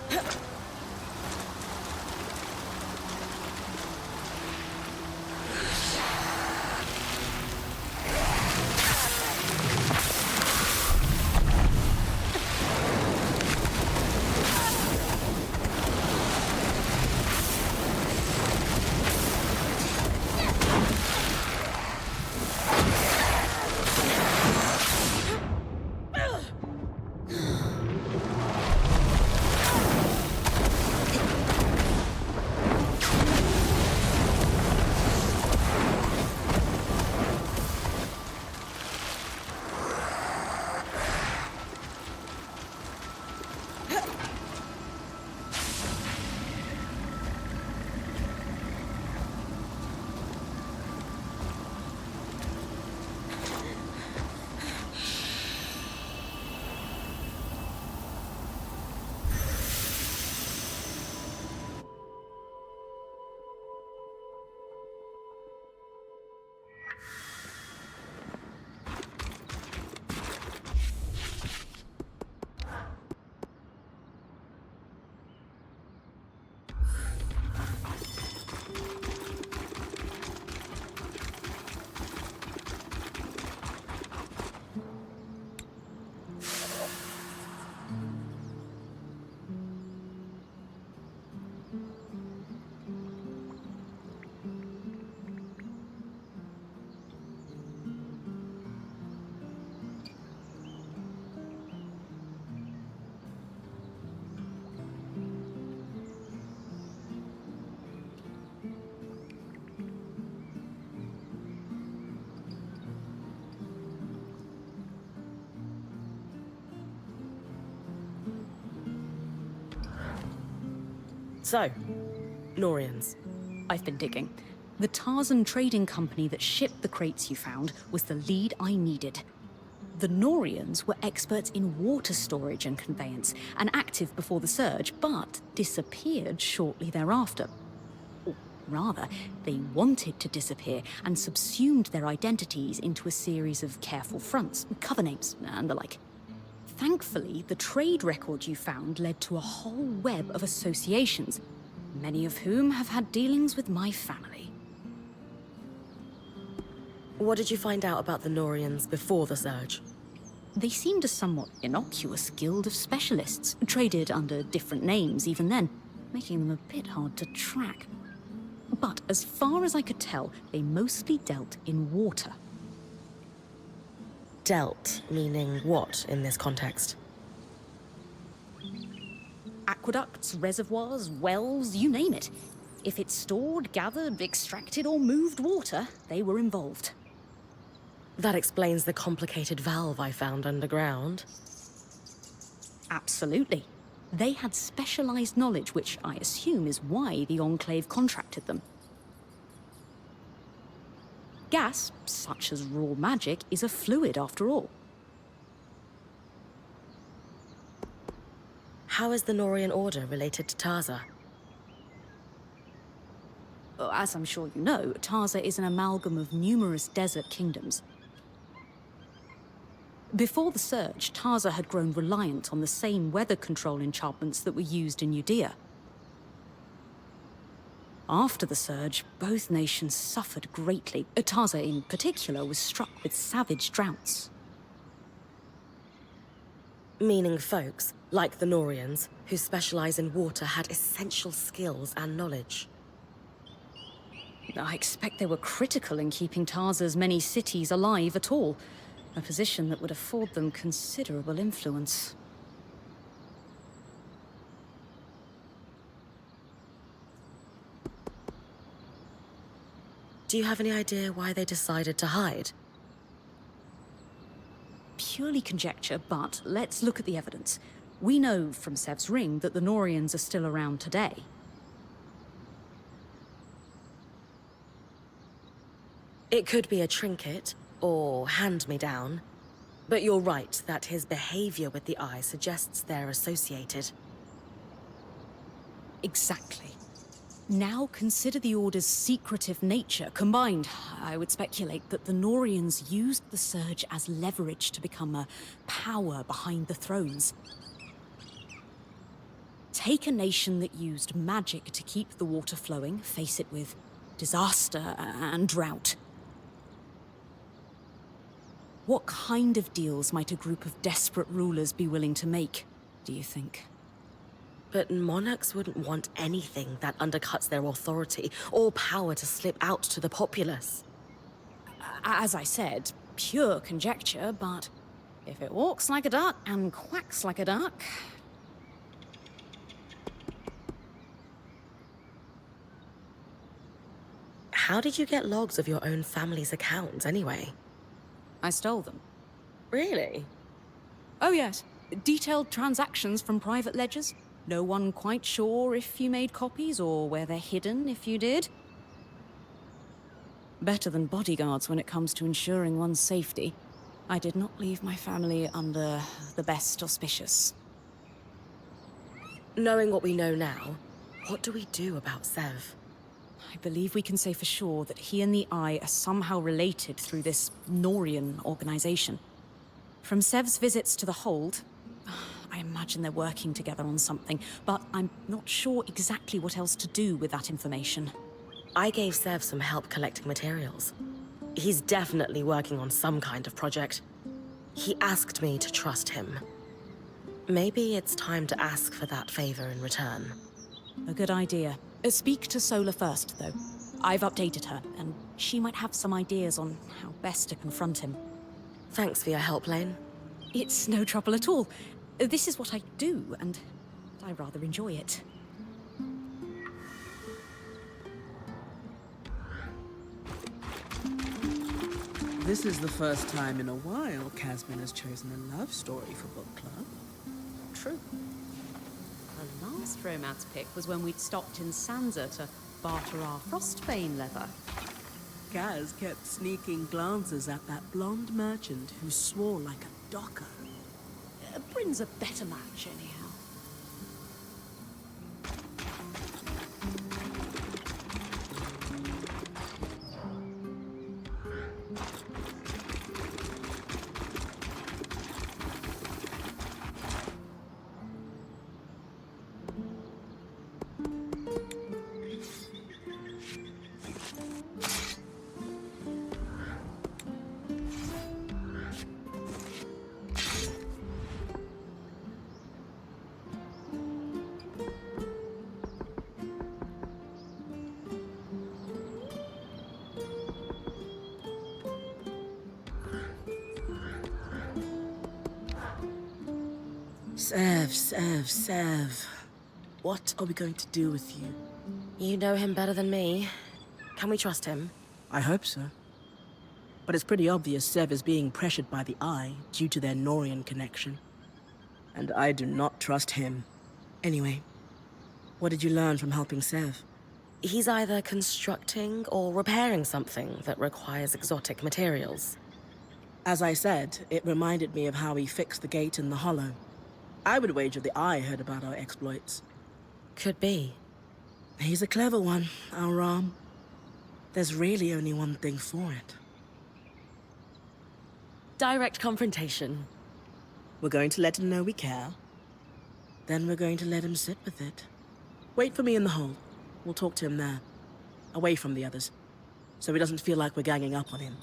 So, Norians. I've been digging. The Tarzan trading company that shipped the crates you found was the lead I needed. The Norians were experts in water storage and conveyance, and active before the surge, but disappeared shortly thereafter. Or rather, they wanted to disappear and subsumed their identities into a series of careful fronts, cover names, and the like. Thankfully, the trade record you found led to a whole web of associations, many of whom have had dealings with my family. What did you find out about the Norians before the surge? They seemed a somewhat innocuous guild of specialists, traded under different names even then, making them a bit hard to track. But as far as I could tell, they mostly dealt in water. Dealt, meaning what in this context? Aqueducts, reservoirs, wells, you name it. If it stored, gathered, extracted, or moved water, they were involved. That explains the complicated valve I found underground. Absolutely. They had specialized knowledge, which I assume is why the Enclave contracted them. Gas, such as raw magic, is a fluid after all. How is the Norian Order related to Tarza? As I'm sure you know, Tarza is an amalgam of numerous desert kingdoms. Before the surge, Tarza had grown reliant on the same weather control enchantments that were used in Judea. After the surge, both nations suffered greatly. Tarza in particular was struck with savage droughts. Meaning folks, like the Norians, who specialize in water, had essential skills and knowledge. I expect they were critical in keeping Tarza's many cities alive at all, a position that would afford them considerable influence. Do you have any idea why they decided to hide? Purely conjecture, but let's look at the evidence. We know from Sev's ring that the Norians are still around today. It could be a trinket, or hand-me-down. But you're right that his behavior with the eye suggests they're associated. Exactly. Now consider the Order's secretive nature. Combined, I would speculate that the Norians used the Surge as leverage to become a power behind the thrones. Take a nation that used magic to keep the water flowing, face it with disaster and drought. What kind of deals might a group of desperate rulers be willing to make, do you think? But monarchs wouldn't want anything that undercuts their authority or power to slip out to the populace. As I said, pure conjecture, but if it walks like a duck and quacks like a duck... How did you get logs of your own family's accounts, anyway? I stole them. Really? Oh yes, detailed transactions from private ledgers. No one quite sure if you made copies or where they're hidden if you did. Better than bodyguards when it comes to ensuring one's safety. I did not leave my family under the best auspicious. Knowing what we know now, what do we do about Sev? I believe we can say for sure that he and the Eye are somehow related through this Norian organization. From Sev's visits to the Hold, I imagine they're working together on something, but I'm not sure exactly what else to do with that information. I gave Sev some help collecting materials. He's definitely working on some kind of project. He asked me to trust him. Maybe it's time to ask for that favor in return. A good idea. Speak to Sola first, though. I've updated her, and she might have some ideas on how best to confront him. Thanks for your help, Lane. It's no trouble at all. This is what I do, and I rather enjoy it. This is the first time in a while Casman has chosen a love story for book club. True. The last romance pick was when we'd stopped in Sansa to barter our Frostbane leather. Kaz kept sneaking glances at that blonde merchant who swore like a docker. Bryn's a better match, anyhow. Sev. What are we going to do with you? You know him better than me. Can we trust him? I hope so. But it's pretty obvious Sev is being pressured by the Eye due to their Norian connection. And I do not trust him. Anyway, what did you learn from helping Sev? He's either constructing or repairing something that requires exotic materials. As I said, it reminded me of how he fixed the gate in the Hollow. I would wager the Eye heard about our exploits. Could be. He's a clever one, our Ram. There's really only one thing for it. Direct confrontation. We're going to let him know we care. Then we're going to let him sit with it. Wait for me in the hold. We'll talk to him there. Away from the others. So he doesn't feel like we're ganging up on him.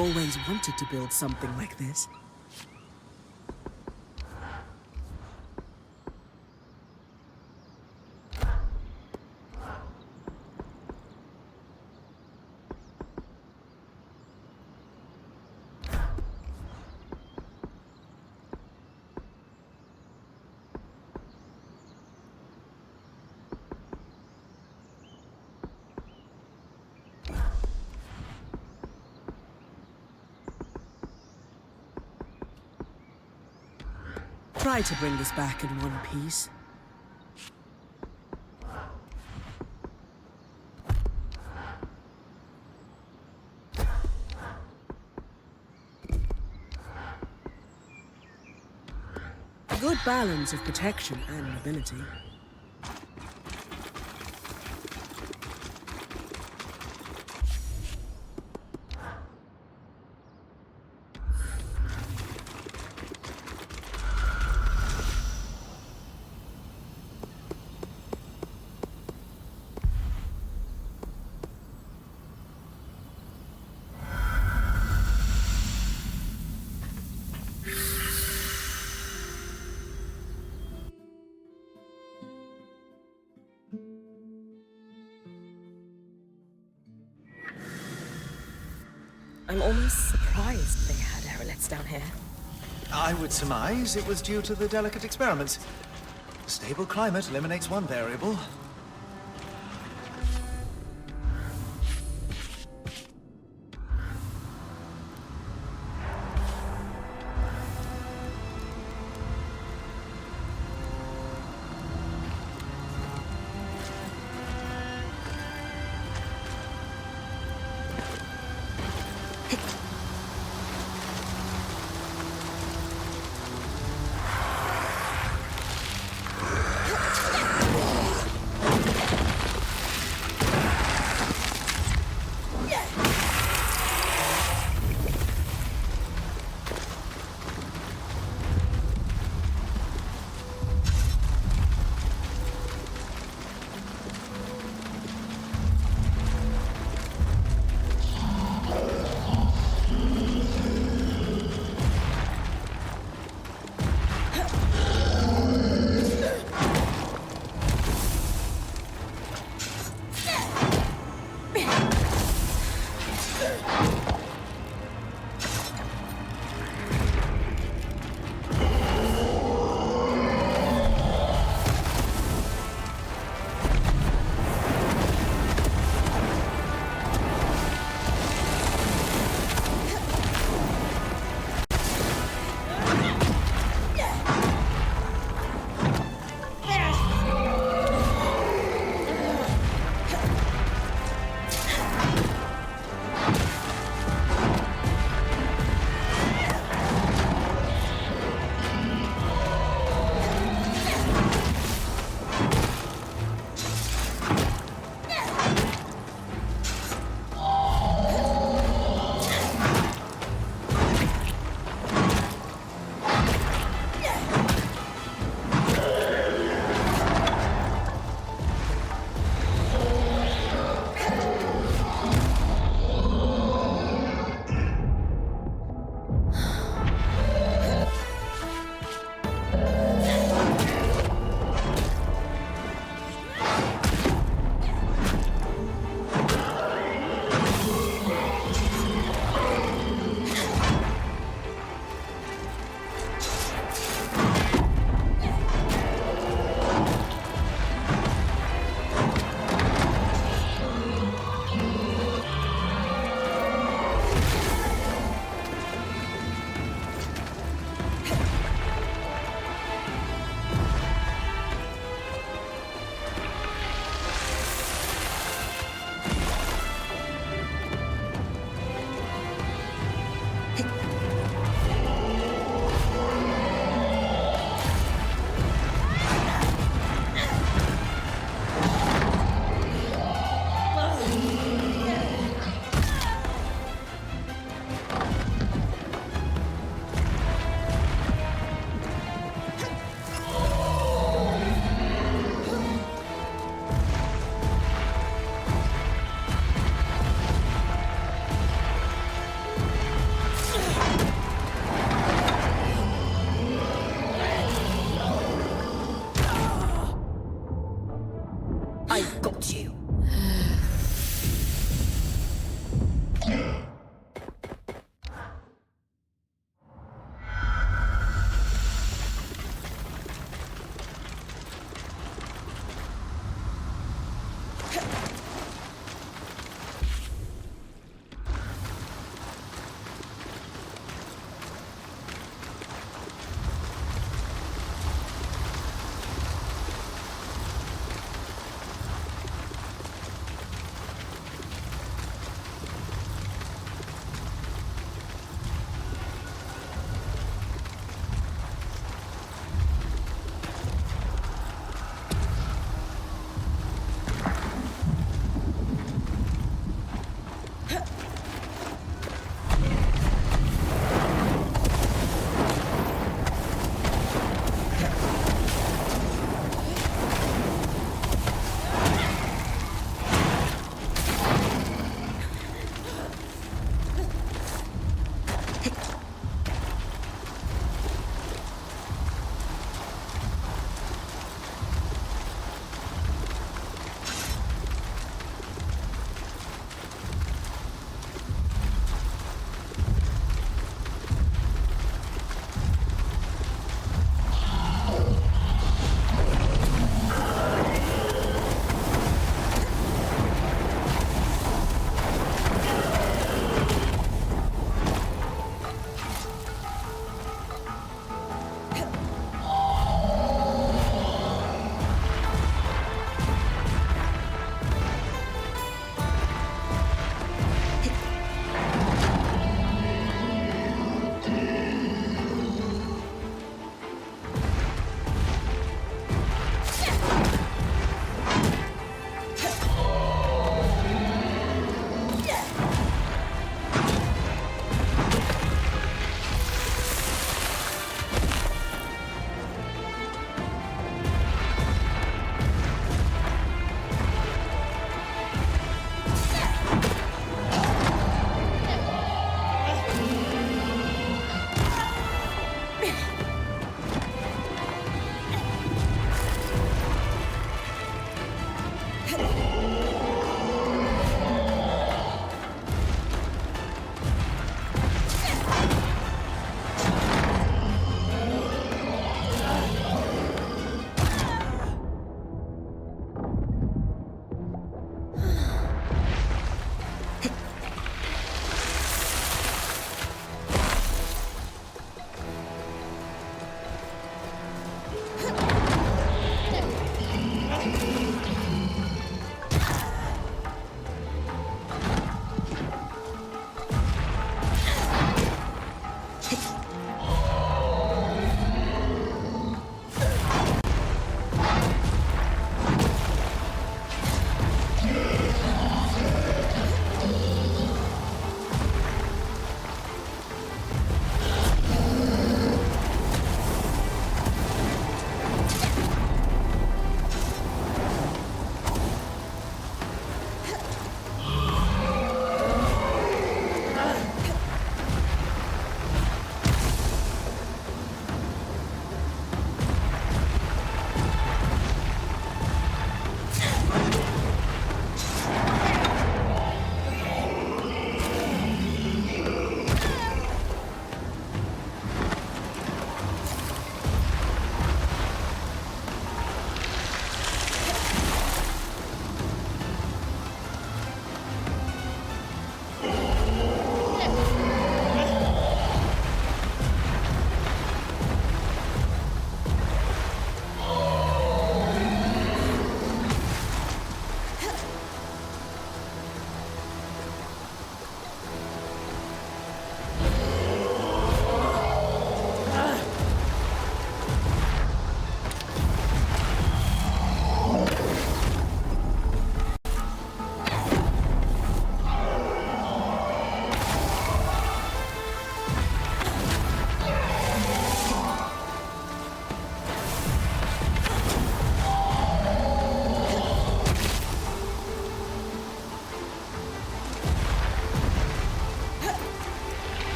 always wanted to build something like this. Try to bring this back in one piece. A good balance of protection and mobility. I'm almost surprised they had aeroliths down here. I would surmise it was due to the delicate experiments. A stable climate eliminates one variable.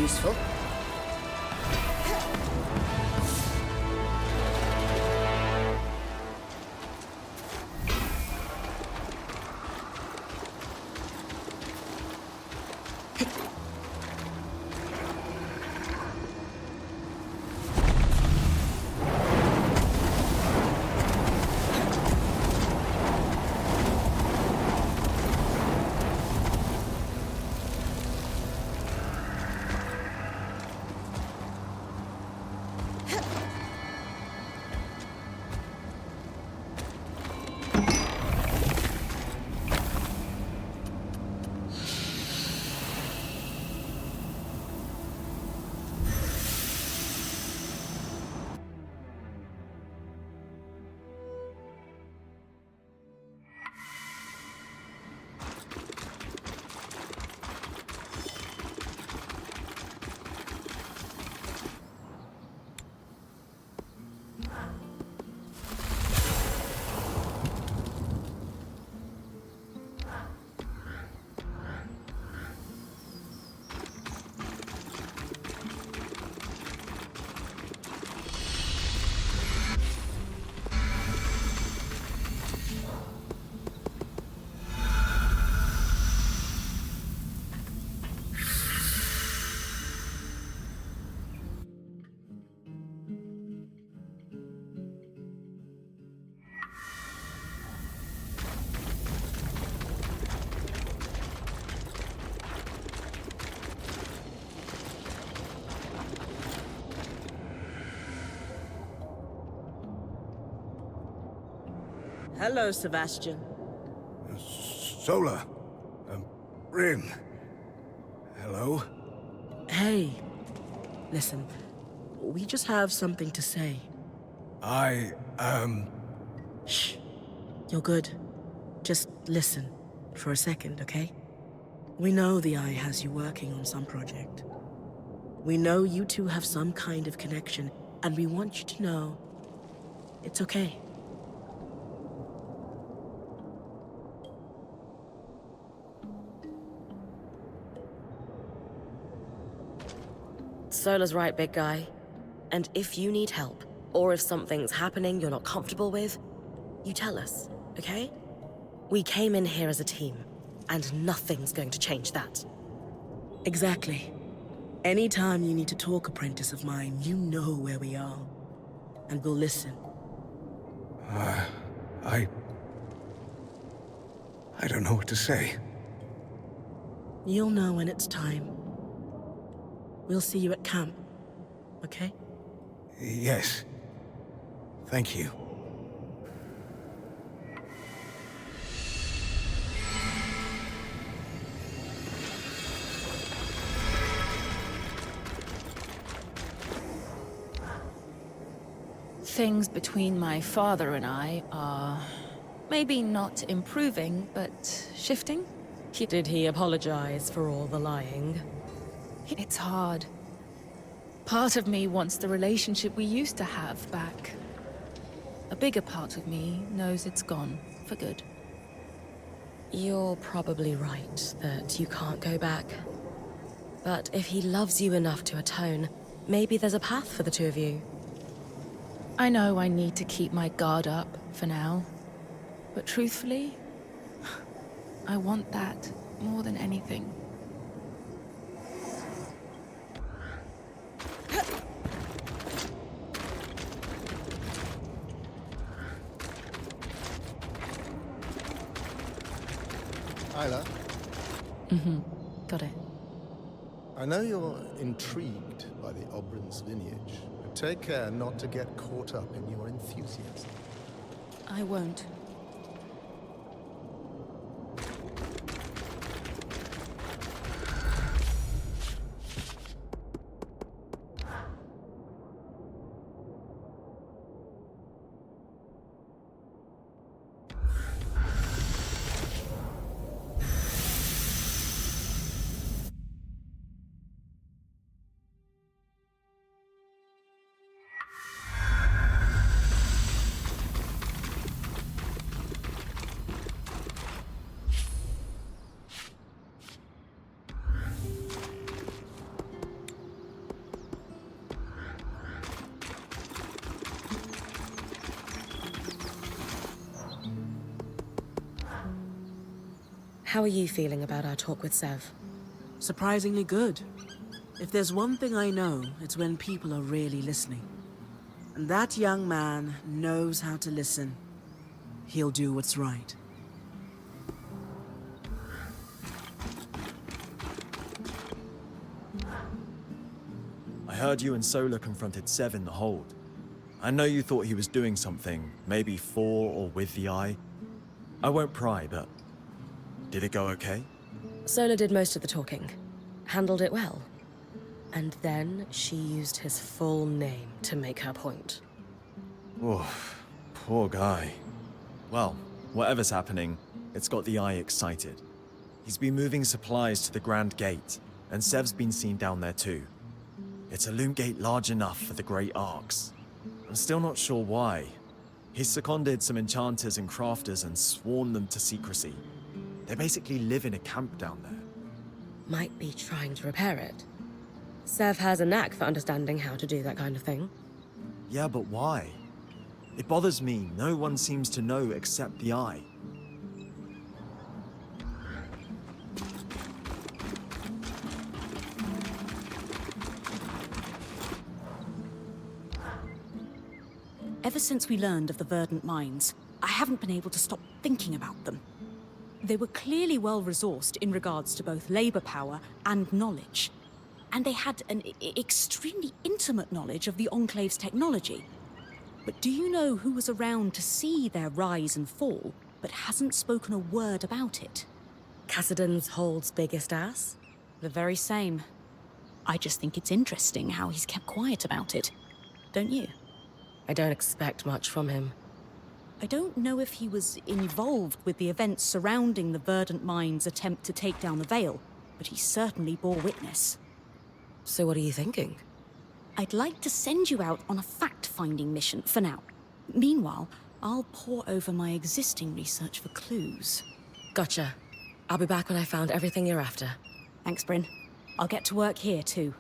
useful. Hello, Sebastian. Sola. Rin. Hello? Hey. Listen, we just have something to say. Shh. You're good. Just listen for a second, okay? We know the Eye has you working on some project. We know you two have some kind of connection, and we want you to know it's okay. Sola's right, big guy. And if you need help, or if something's happening you're not comfortable with, you tell us, okay? We came in here as a team, and nothing's going to change that. Exactly. Anytime you need to talk, apprentice of mine, you know where we are. And we'll listen. I don't know what to say. You'll know when it's time. We'll see you at camp, okay? Yes. Thank you. Things between my father and I are maybe not improving, but shifting. Did he apologize for all the lying? It's hard. Part of me wants the relationship we used to have back. A bigger part of me knows it's gone for good. You're probably right that you can't go back. But if he loves you enough to atone, maybe there's a path for the two of you. I know I need to keep my guard up for now. But truthfully, I want that more than anything. Isla, Got it. I know you're intrigued by the Oberyn's lineage, but take care not to get caught up in your enthusiasm. I won't. How are you feeling about our talk with Sev? Surprisingly good. If there's one thing I know, it's when people are really listening. And that young man knows how to listen. He'll do what's right. I heard you and Sola confronted Sev in the hold. I know you thought he was doing something, maybe for or with the Eye. I won't pry, but did it go okay? Sola did most of the talking. Handled it well. And then she used his full name to make her point. Oof, poor guy. Well, whatever's happening, it's got the Eye excited. He's been moving supplies to the Grand Gate, and Sev's been seen down there too. It's a loom gate large enough for the great Arks. I'm still not sure why. He's seconded some enchanters and crafters and sworn them to secrecy. They basically live in a camp down there. Might be trying to repair it. Sev has a knack for understanding how to do that kind of thing. Yeah, but why? It bothers me no one seems to know except the Eye. Ever since we learned of the Verdant Mines, I haven't been able to stop thinking about them. They were clearly well-resourced in regards to both labor power and knowledge. And they had an extremely intimate knowledge of the Enclave's technology. But do you know who was around to see their rise and fall, but hasn't spoken a word about it? Cassidon's hold's biggest ass? The very same. I just think it's interesting how he's kept quiet about it. Don't you? I don't expect much from him. I don't know if he was involved with the events surrounding the Verdant Mines' attempt to take down the Veil, but he certainly bore witness. So what are you thinking? I'd like to send you out on a fact-finding mission for now. Meanwhile, I'll pore over my existing research for clues. Gotcha. I'll be back when I found everything you're after. Thanks, Bryn. I'll get to work here, too.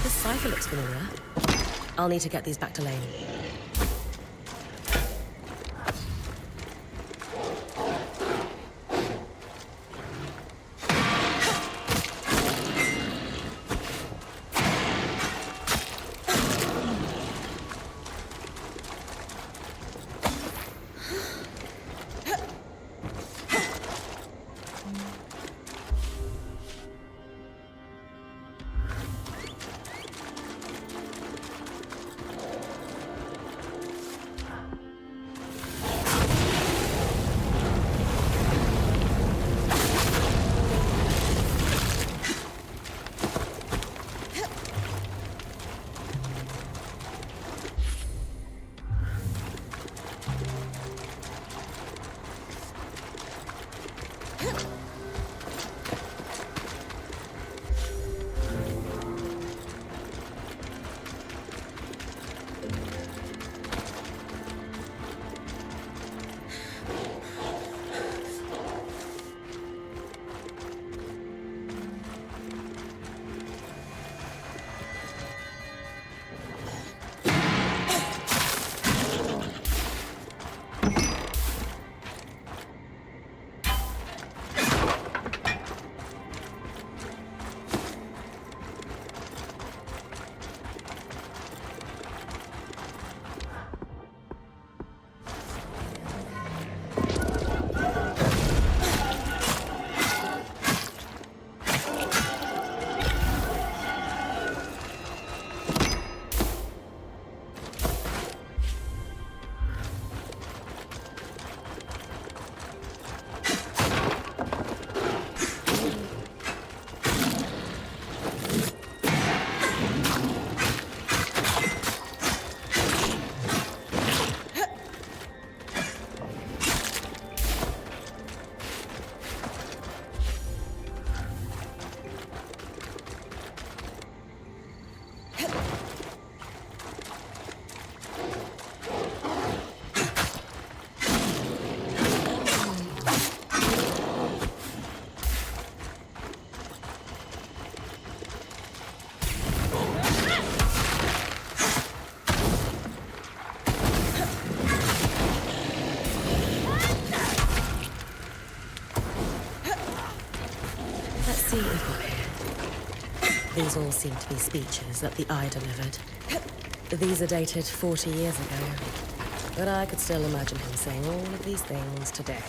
This cipher looks familiar. I'll need to get these back to Lane. See what we've got here. These all seem to be speeches that the Eye delivered. These are dated 40 years ago, but I could still imagine him saying all of these things today.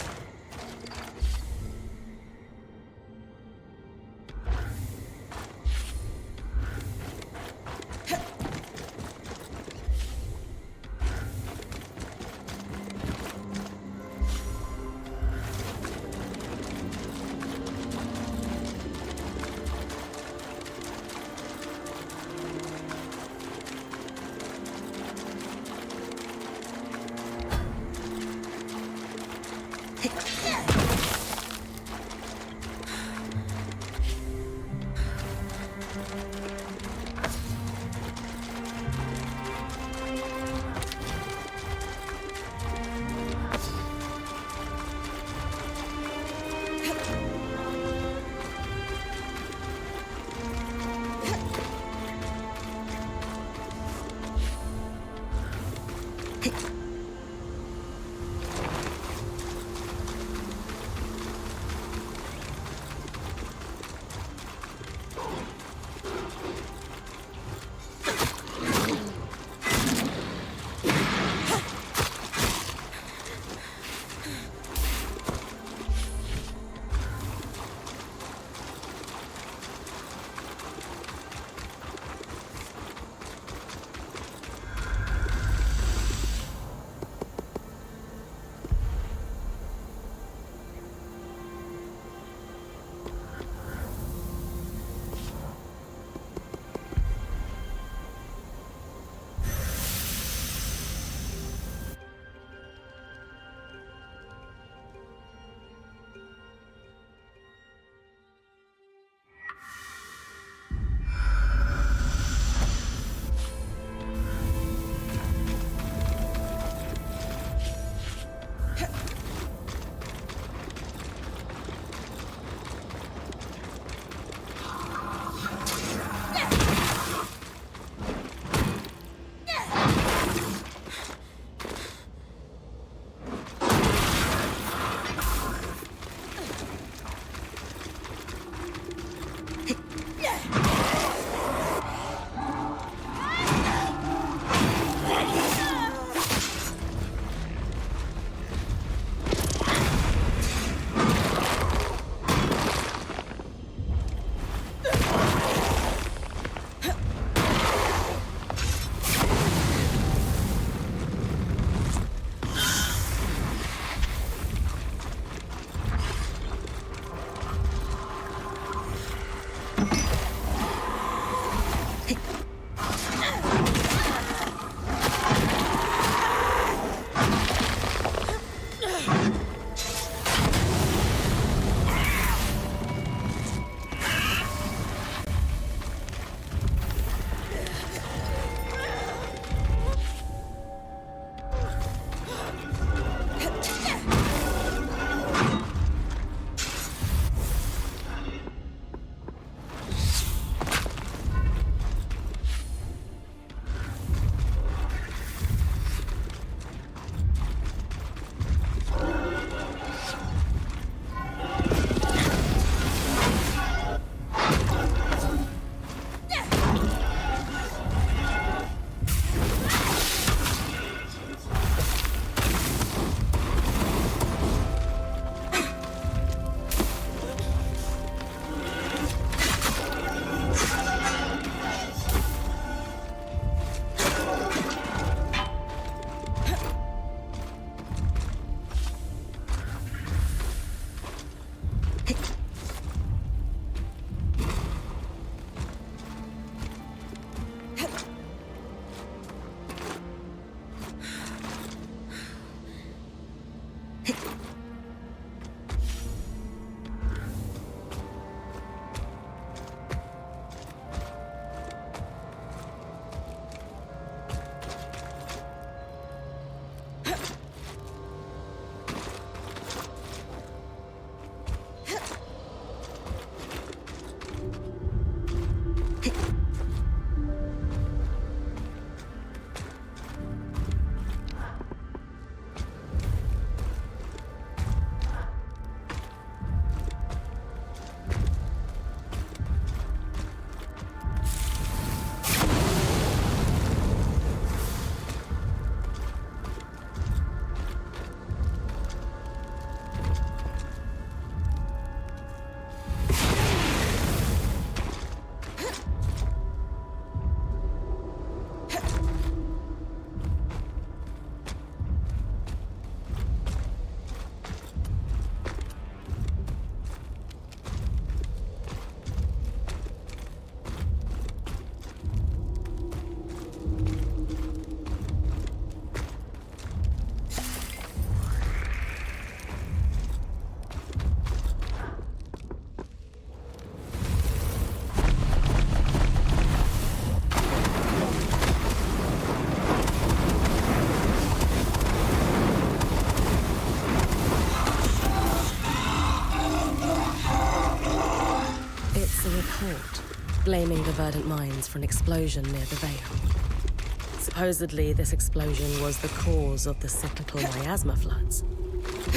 blaming the Verdant Mines for an explosion near the Vale. Supposedly, this explosion was the cause of the cyclical miasma floods.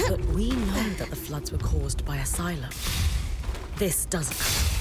But we know that the floods were caused by Asylum. This doesn't.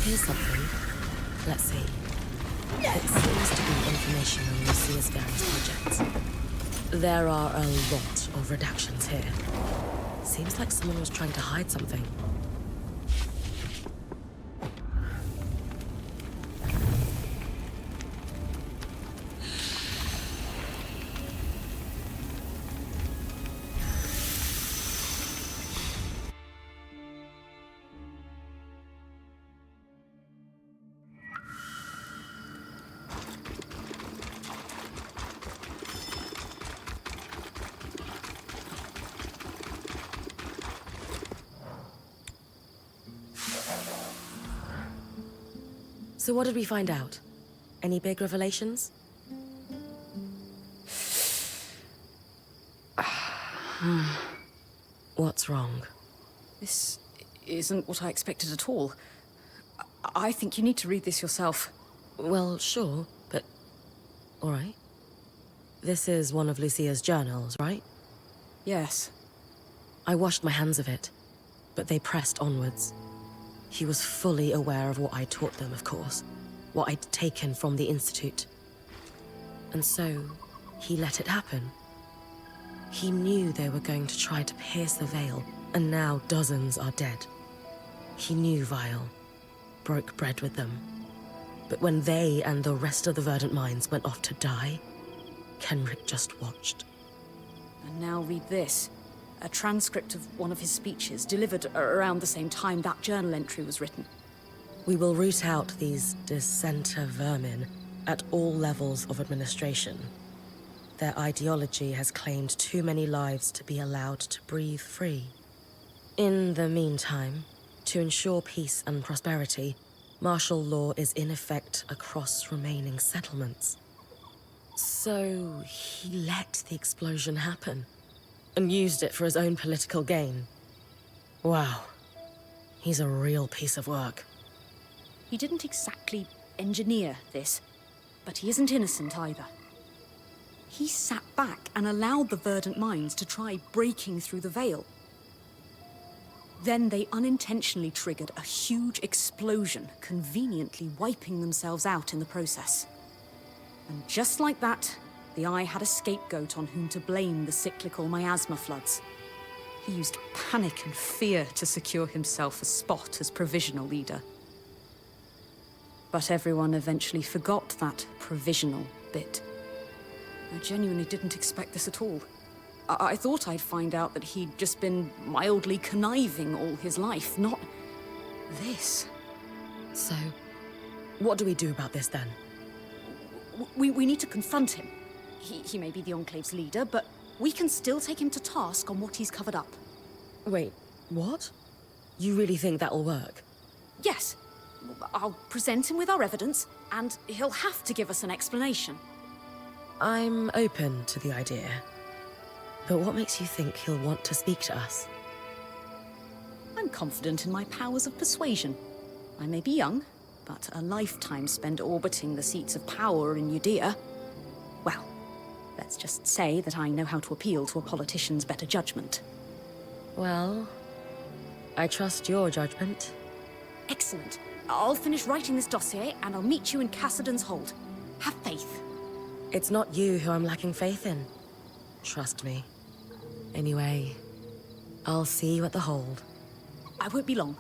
Here's something. Let's see. It seems to be information on Lucia's various projects. There are a lot of redactions here. Seems like someone was trying to hide something. So what did we find out? Any big revelations? What's wrong? This isn't what I expected at all. I think you need to read this yourself. Well, sure, but... all right. This is one of Lucia's journals, right? Yes. I washed my hands of it, but they pressed onwards. He was fully aware of what I taught them, of course. What I'd taken from the Institute. And so, he let it happen. He knew they were going to try to pierce the veil, and now dozens are dead. He knew Vile, broke bread with them. But when they and the rest of the Verdant Mines went off to die, Kenrick just watched. And now read this. A transcript of one of his speeches, delivered around the same time that journal entry was written. We will root out these dissenter vermin at all levels of administration. Their ideology has claimed too many lives to be allowed to breathe free. In the meantime, to ensure peace and prosperity, martial law is in effect across remaining settlements. So he let the explosion happen. And used it for his own political gain. Wow. He's a real piece of work. He didn't exactly engineer this, but he isn't innocent either. He sat back and allowed the Verdant Mines to try breaking through the veil. Then they unintentionally triggered a huge explosion, conveniently wiping themselves out in the process. And just like that, the Eye had a scapegoat on whom to blame the cyclical miasma floods. He used panic and fear to secure himself a spot as provisional leader. But everyone eventually forgot that provisional bit. I genuinely didn't expect this at all. I thought I'd find out that he'd just been mildly conniving all his life, not this. So, what do we do about this then? We need to confront him. He may be the Enclave's leader, but we can still take him to task on what he's covered up. Wait, what? You really think that'll work? Yes. I'll present him with our evidence, and he'll have to give us an explanation. I'm open to the idea. But what makes you think he'll want to speak to us? I'm confident in my powers of persuasion. I may be young, but a lifetime spent orbiting the seats of power in Judea. Well, let's just say that I know how to appeal to a politician's better judgment. Well, I trust your judgment. Excellent. I'll finish writing this dossier, and I'll meet you in Cassidon's Hold. Have faith. It's not you who I'm lacking faith in. Trust me. Anyway, I'll see you at the Hold. I won't be long.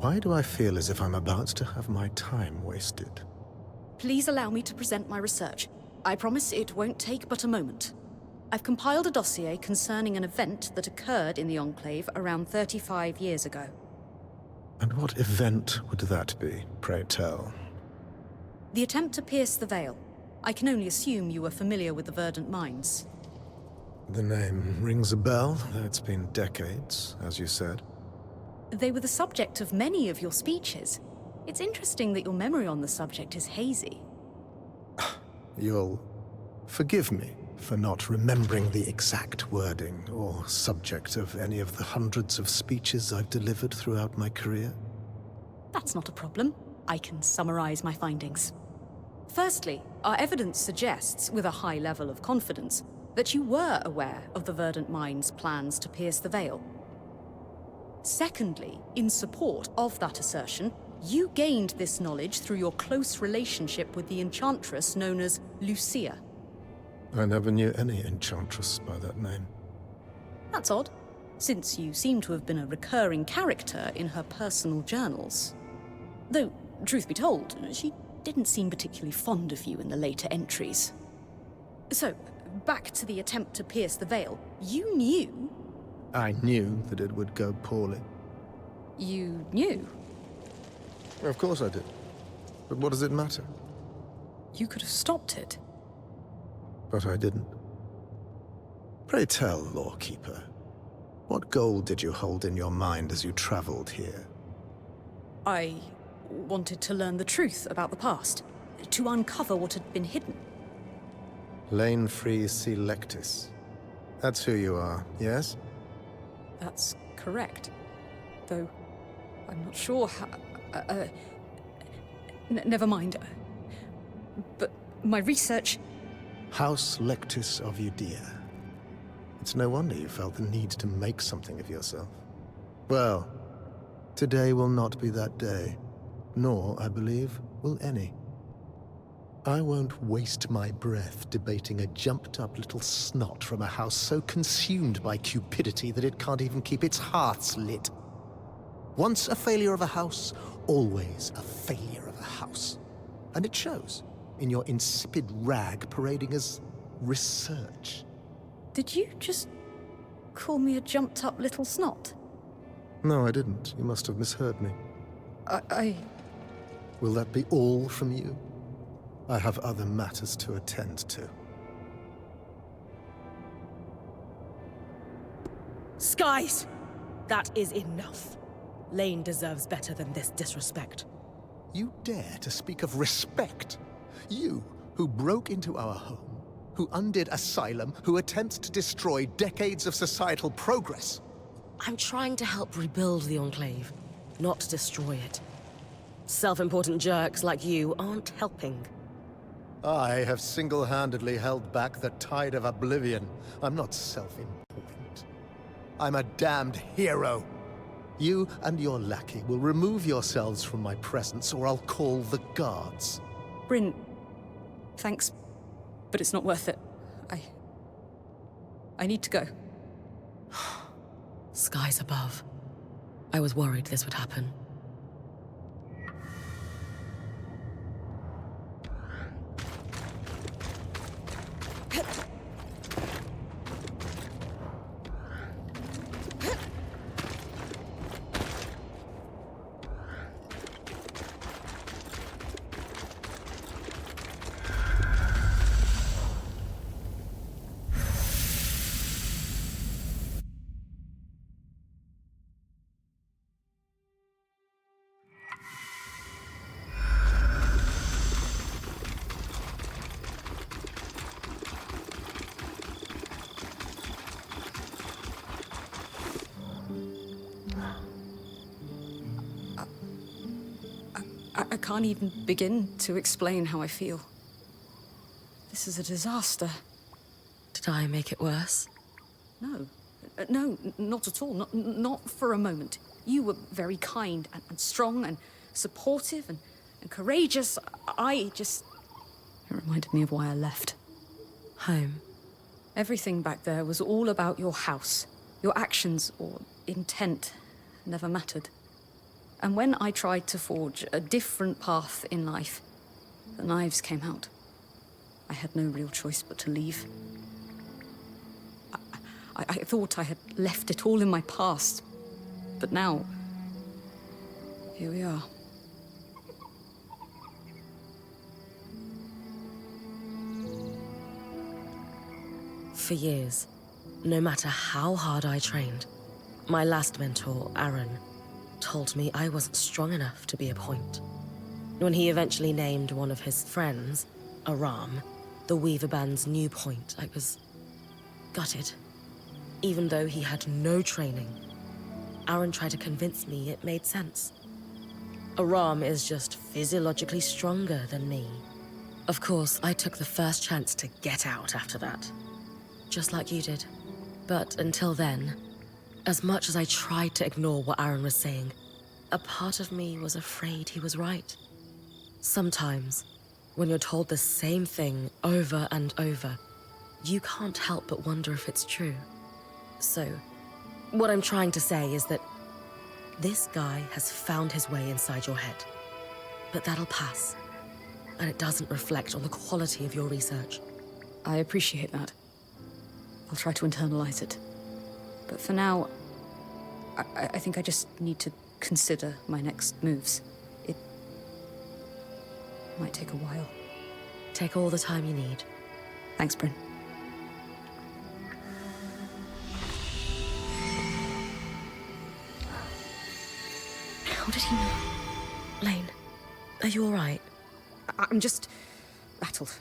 Why do I feel as if I'm about to have my time wasted? Please allow me to present my research. I promise it won't take but a moment. I've compiled a dossier concerning an event that occurred in the Enclave around 35 years ago. And what event would that be, pray tell? The attempt to pierce the veil. I can only assume you were familiar with the Verdant Mines. The name rings a bell, though it's been decades, as you said. They were the subject of many of your speeches. It's interesting that your memory on the subject is hazy. You'll forgive me for not remembering the exact wording or subject of any of the hundreds of speeches I've delivered throughout my career. That's not a problem. I can summarize my findings. Firstly, our evidence suggests, with a high level of confidence, that you were aware of the Verdant Mines' plans to pierce the veil. Secondly, in support of that assertion, you gained this knowledge through your close relationship with the enchantress known as Lucia. I never knew any enchantress by that name. That's odd, since you seem to have been a recurring character in her personal journals. Though, truth be told, she didn't seem particularly fond of you in the later entries. So, back to the attempt to pierce the veil. You knew... I knew that it would go poorly. You knew? Of course I did. But what does it matter? You could have stopped it. But I didn't. Pray tell, Lawkeeper, what goal did you hold in your mind as you traveled here? I wanted to learn the truth about the past, to uncover what had been hidden. Lane Free Selectus. That's who you are, yes? That's correct. Though, I'm not sure how... never mind. But my research... House Lectus of Judea. It's no wonder you felt the need to make something of yourself. Well, today will not be that day. Nor, I believe, will any. I won't waste my breath debating a jumped-up little snot from a house so consumed by cupidity that it can't even keep its hearths lit. Once a failure of a house, always a failure of a house. And it shows in your insipid rag parading as research. Did you just call me a jumped-up little snot? No, I didn't. You must have misheard me. I... Will that be all from you? I have other matters to attend to. Skies! That is enough. Lane deserves better than this disrespect. You dare to speak of respect? You, who broke into our home, who undid Asylum, who attempts to destroy decades of societal progress. I'm trying to help rebuild the Enclave, not to destroy it. Self-important jerks like you aren't helping. I have single-handedly held back the tide of oblivion. I'm not self-important. I'm a damned hero. You and your lackey will remove yourselves from my presence, or I'll call the guards. Bryn, thanks, but it's not worth it. I need to go. Skies above. I was worried this would happen. I can't even begin to explain how I feel. This is a disaster. Did I make it worse? No. No, not at all. Not for a moment. You were very kind and strong and supportive and courageous. It reminded me of why I left. Home. Everything back there was all about your house. Your actions or intent never mattered. And when I tried to forge a different path in life, the knives came out. I had no real choice but to leave. I thought I had left it all in my past, but now, here we are. For years, no matter how hard I trained, my last mentor, Aaron, told me I wasn't strong enough to be a point. When he eventually named one of his friends, Aram, the Weaver Band's new point, I was gutted. Even though he had no training, Aaron tried to convince me it made sense. Aram is just physiologically stronger than me. Of course, I took the first chance to get out after that, just like you did. But until then, as much as I tried to ignore what Aaron was saying, a part of me was afraid he was right. Sometimes, when you're told the same thing over and over, you can't help but wonder if it's true. So, what I'm trying to say is that this guy has found his way inside your head. But that'll pass, and it doesn't reflect on the quality of your research. I appreciate that. I'll try to internalize it. But for now, I think I just need to consider my next moves. It might take a while. Take all the time you need. Thanks, Bryn. How did he know? Lane, are you all right? I'm just rattled.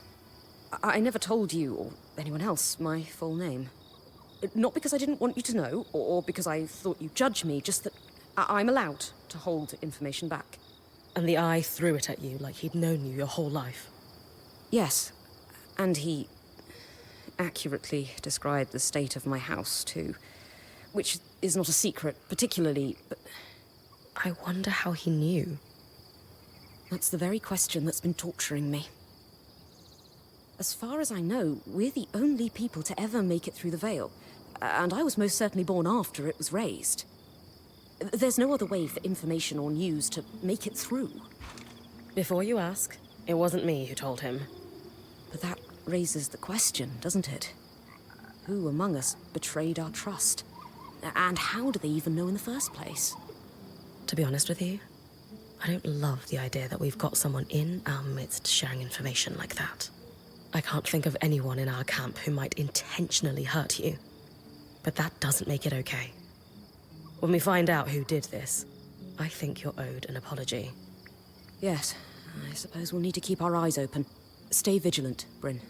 I never told you, or anyone else, my full name. Not because I didn't want you to know, or because I thought you'd judge me, just that I'm allowed to hold information back. And the Eye threw it at you like he'd known you your whole life. Yes, and he accurately described the state of my house, too. Which is not a secret, particularly, but... I wonder how he knew. That's the very question that's been torturing me. As far as I know, we're the only people to ever make it through the Veil. And I was most certainly born after it was raised. There's no other way for information or news to make it through. Before you ask, it wasn't me who told him. But that raises the question, doesn't it? Who among us betrayed our trust? And how do they even know in the first place? To be honest with you, I don't love the idea that we've got someone in our midst sharing information like that. I can't think of anyone in our camp who might intentionally hurt you. But that doesn't make it okay. When we find out who did this, I think you're owed an apology. Yes, I suppose we'll need to keep our eyes open. Stay vigilant, Bryn.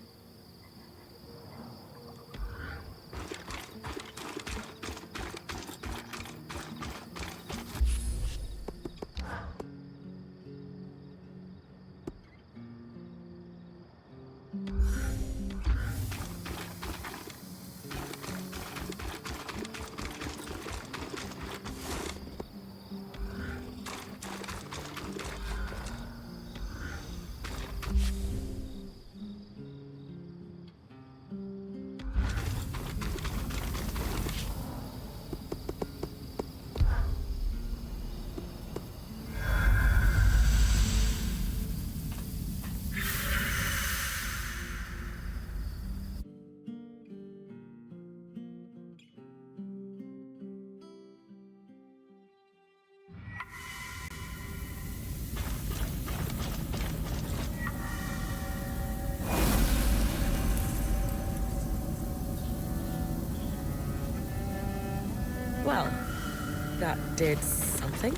did something?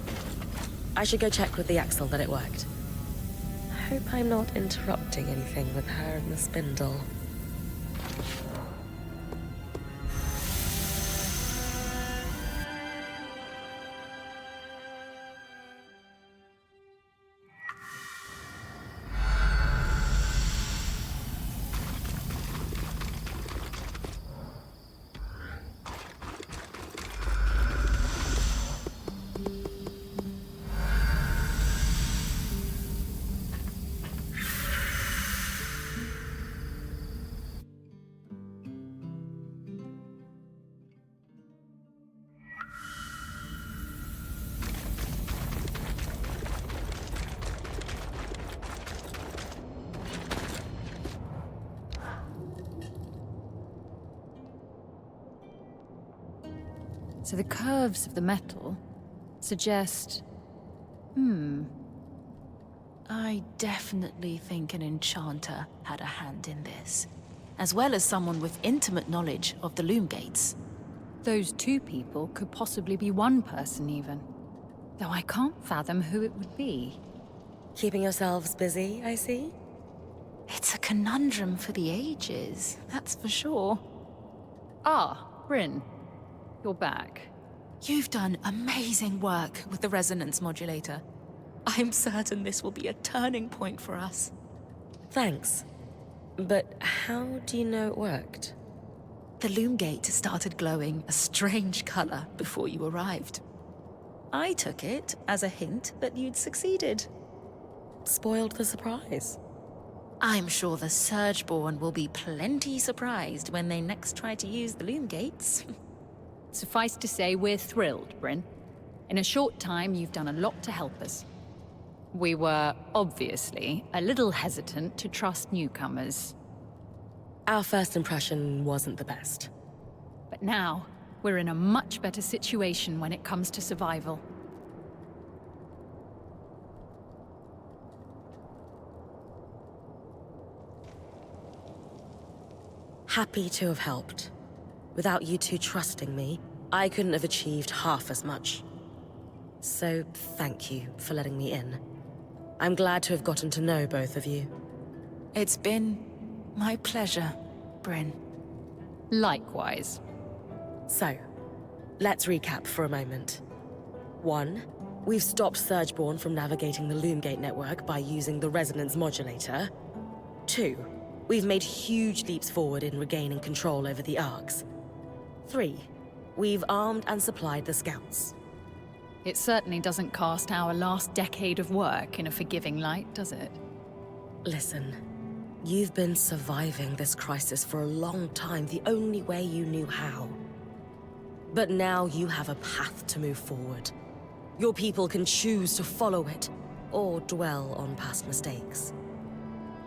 I should go check with the axle that it worked. Hope I'm not interrupting anything with her and the spindle. So the curves of the metal suggest... I definitely think an enchanter had a hand in this, as well as someone with intimate knowledge of the loom gates. Those two people could possibly be one person even. Though I can't fathom who it would be. Keeping yourselves busy, I see? It's a conundrum for the ages, that's for sure. Ah, Bryn. You're back. You've done amazing work with the resonance modulator. I'm certain this will be a turning point for us. Thanks. But how do you know it worked? The loom gate started glowing a strange color before you arrived. I took it as a hint that you'd succeeded. Spoiled the surprise. I'm sure the Surgeborn will be plenty surprised when they next try to use the loom gates. Suffice to say, we're thrilled, Bryn. In a short time, you've done a lot to help us. We were, obviously, a little hesitant to trust newcomers. Our first impression wasn't the best. But now, we're in a much better situation when it comes to survival. Happy to have helped. Without you two trusting me, I couldn't have achieved half as much. So thank you for letting me in. I'm glad to have gotten to know both of you. It's been my pleasure, Bryn. Likewise. So, let's recap for a moment. 1. We've stopped Surgeborn from navigating the Loomgate network by using the resonance modulator. 2. We've made huge leaps forward in regaining control over the Arks. 3. We've armed and supplied the scouts. It certainly doesn't cast our last decade of work in a forgiving light, does it? Listen, you've been surviving this crisis for a long time the only way you knew how. But now you have a path to move forward. Your people can choose to follow it, or dwell on past mistakes.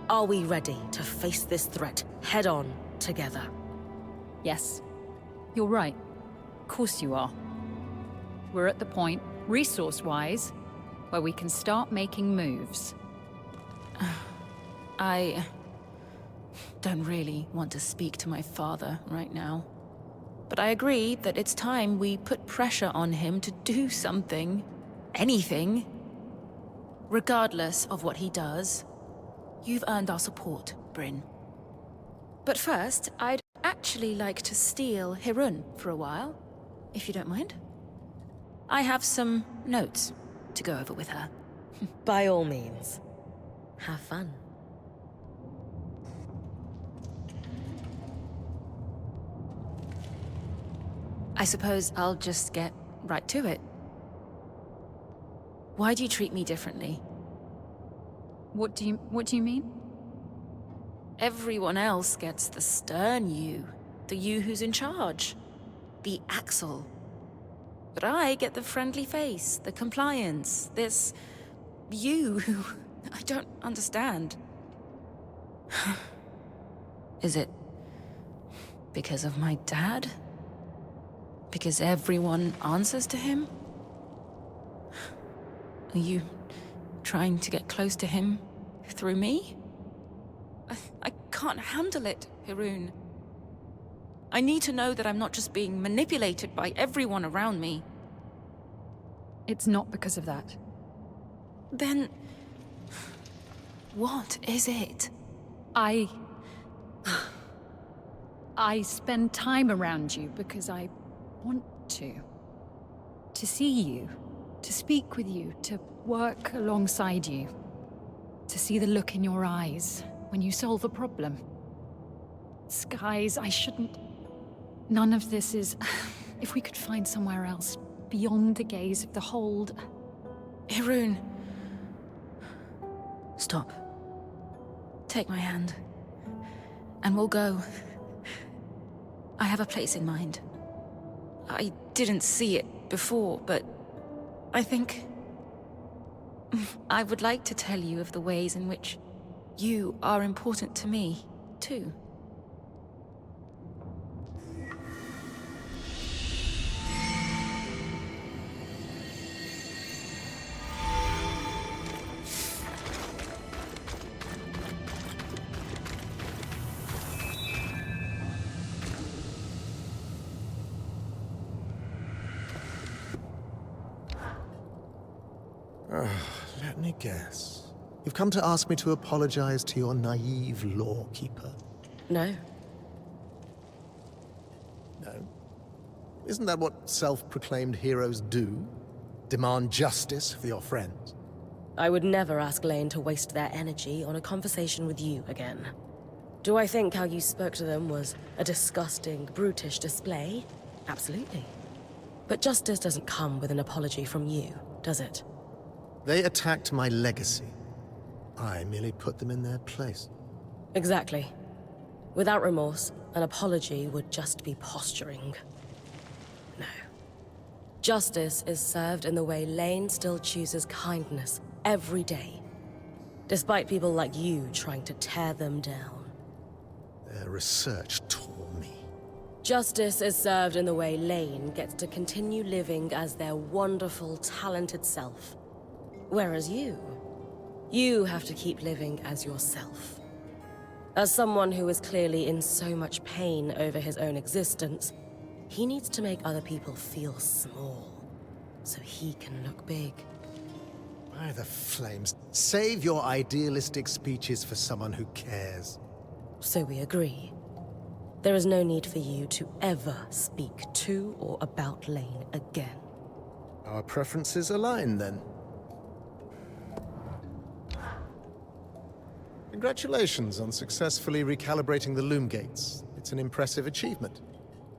Are we ready to face this threat head-on together? Yes. You're right. Of course you are. We're at the point, resource-wise, where we can start making moves. I don't really want to speak to my father right now. But I agree that it's time we put pressure on him to do something. Anything. Regardless of what he does, you've earned our support, Bryn. But first, I'd actually like to steal Hirun for a while, if you don't mind. I have some notes to go over with her. By all means. Have fun. I suppose I'll just get right to it. Why do you treat me differently? What do you mean? Everyone else gets the stern you, the you who's in charge, the Axel. But I get the friendly face, the compliance, this you who I don't understand. Is it because of my dad? Because everyone answers to him? Are you trying to get close to him through me? I can't handle it, Hirun. I need to know that I'm not just being manipulated by everyone around me. It's not because of that. Then... what is it? I spend time around you because I want to. To see you, to speak with you, to work alongside you. To see the look in your eyes when you solve a problem. Skies, I shouldn't... None of this is... If we could find somewhere else, beyond the gaze of the hold... Irun. Stop. Take my hand. And we'll go. I have a place in mind. I didn't see it before, but I think... I would like to tell you of the ways in which you are important to me, too. Let me guess. You've come to ask me to apologize to your naive lawkeeper. No. No? Isn't that what self-proclaimed heroes do? Demand justice for your friends? I would never ask Lane to waste their energy on a conversation with you again. Do I think how you spoke to them was a disgusting, brutish display? Absolutely. But justice doesn't come with an apology from you, does it? They attacked my legacy. I merely put them in their place. Exactly. Without remorse, an apology would just be posturing. No. Justice is served in the way Lane still chooses kindness every day, despite people like you trying to tear them down. Their research tore me. Justice is served in the way Lane gets to continue living as their wonderful, talented self. Whereas you have to keep living as yourself. As someone who is clearly in so much pain over his own existence, he needs to make other people feel small, so he can look big. By the flames, save your idealistic speeches for someone who cares. So we agree. There is no need for you to ever speak to or about Lane again. Our preferences align, then. Congratulations on successfully recalibrating the loom gates. It's an impressive achievement,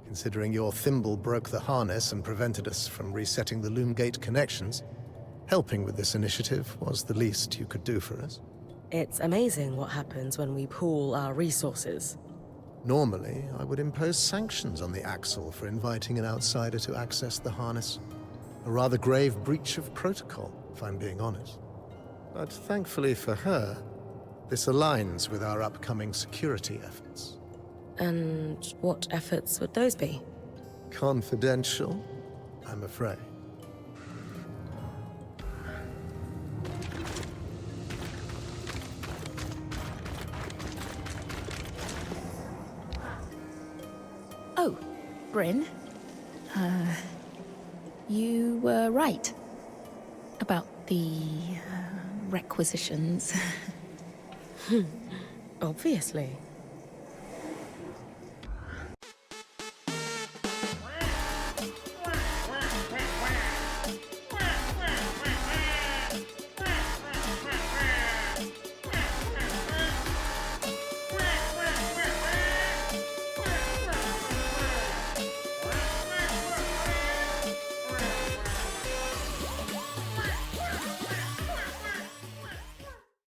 considering your thimble broke the harness and prevented us from resetting the loom gate connections. Helping with this initiative was the least you could do for us. It's amazing what happens when we pool our resources. Normally, I would impose sanctions on the Axle for inviting an outsider to access the harness. A rather grave breach of protocol, if I'm being honest. But thankfully for her, this aligns with our upcoming security efforts. And what efforts would those be? Confidential, I'm afraid. Oh, Bryn. You were right about the requisitions. Obviously.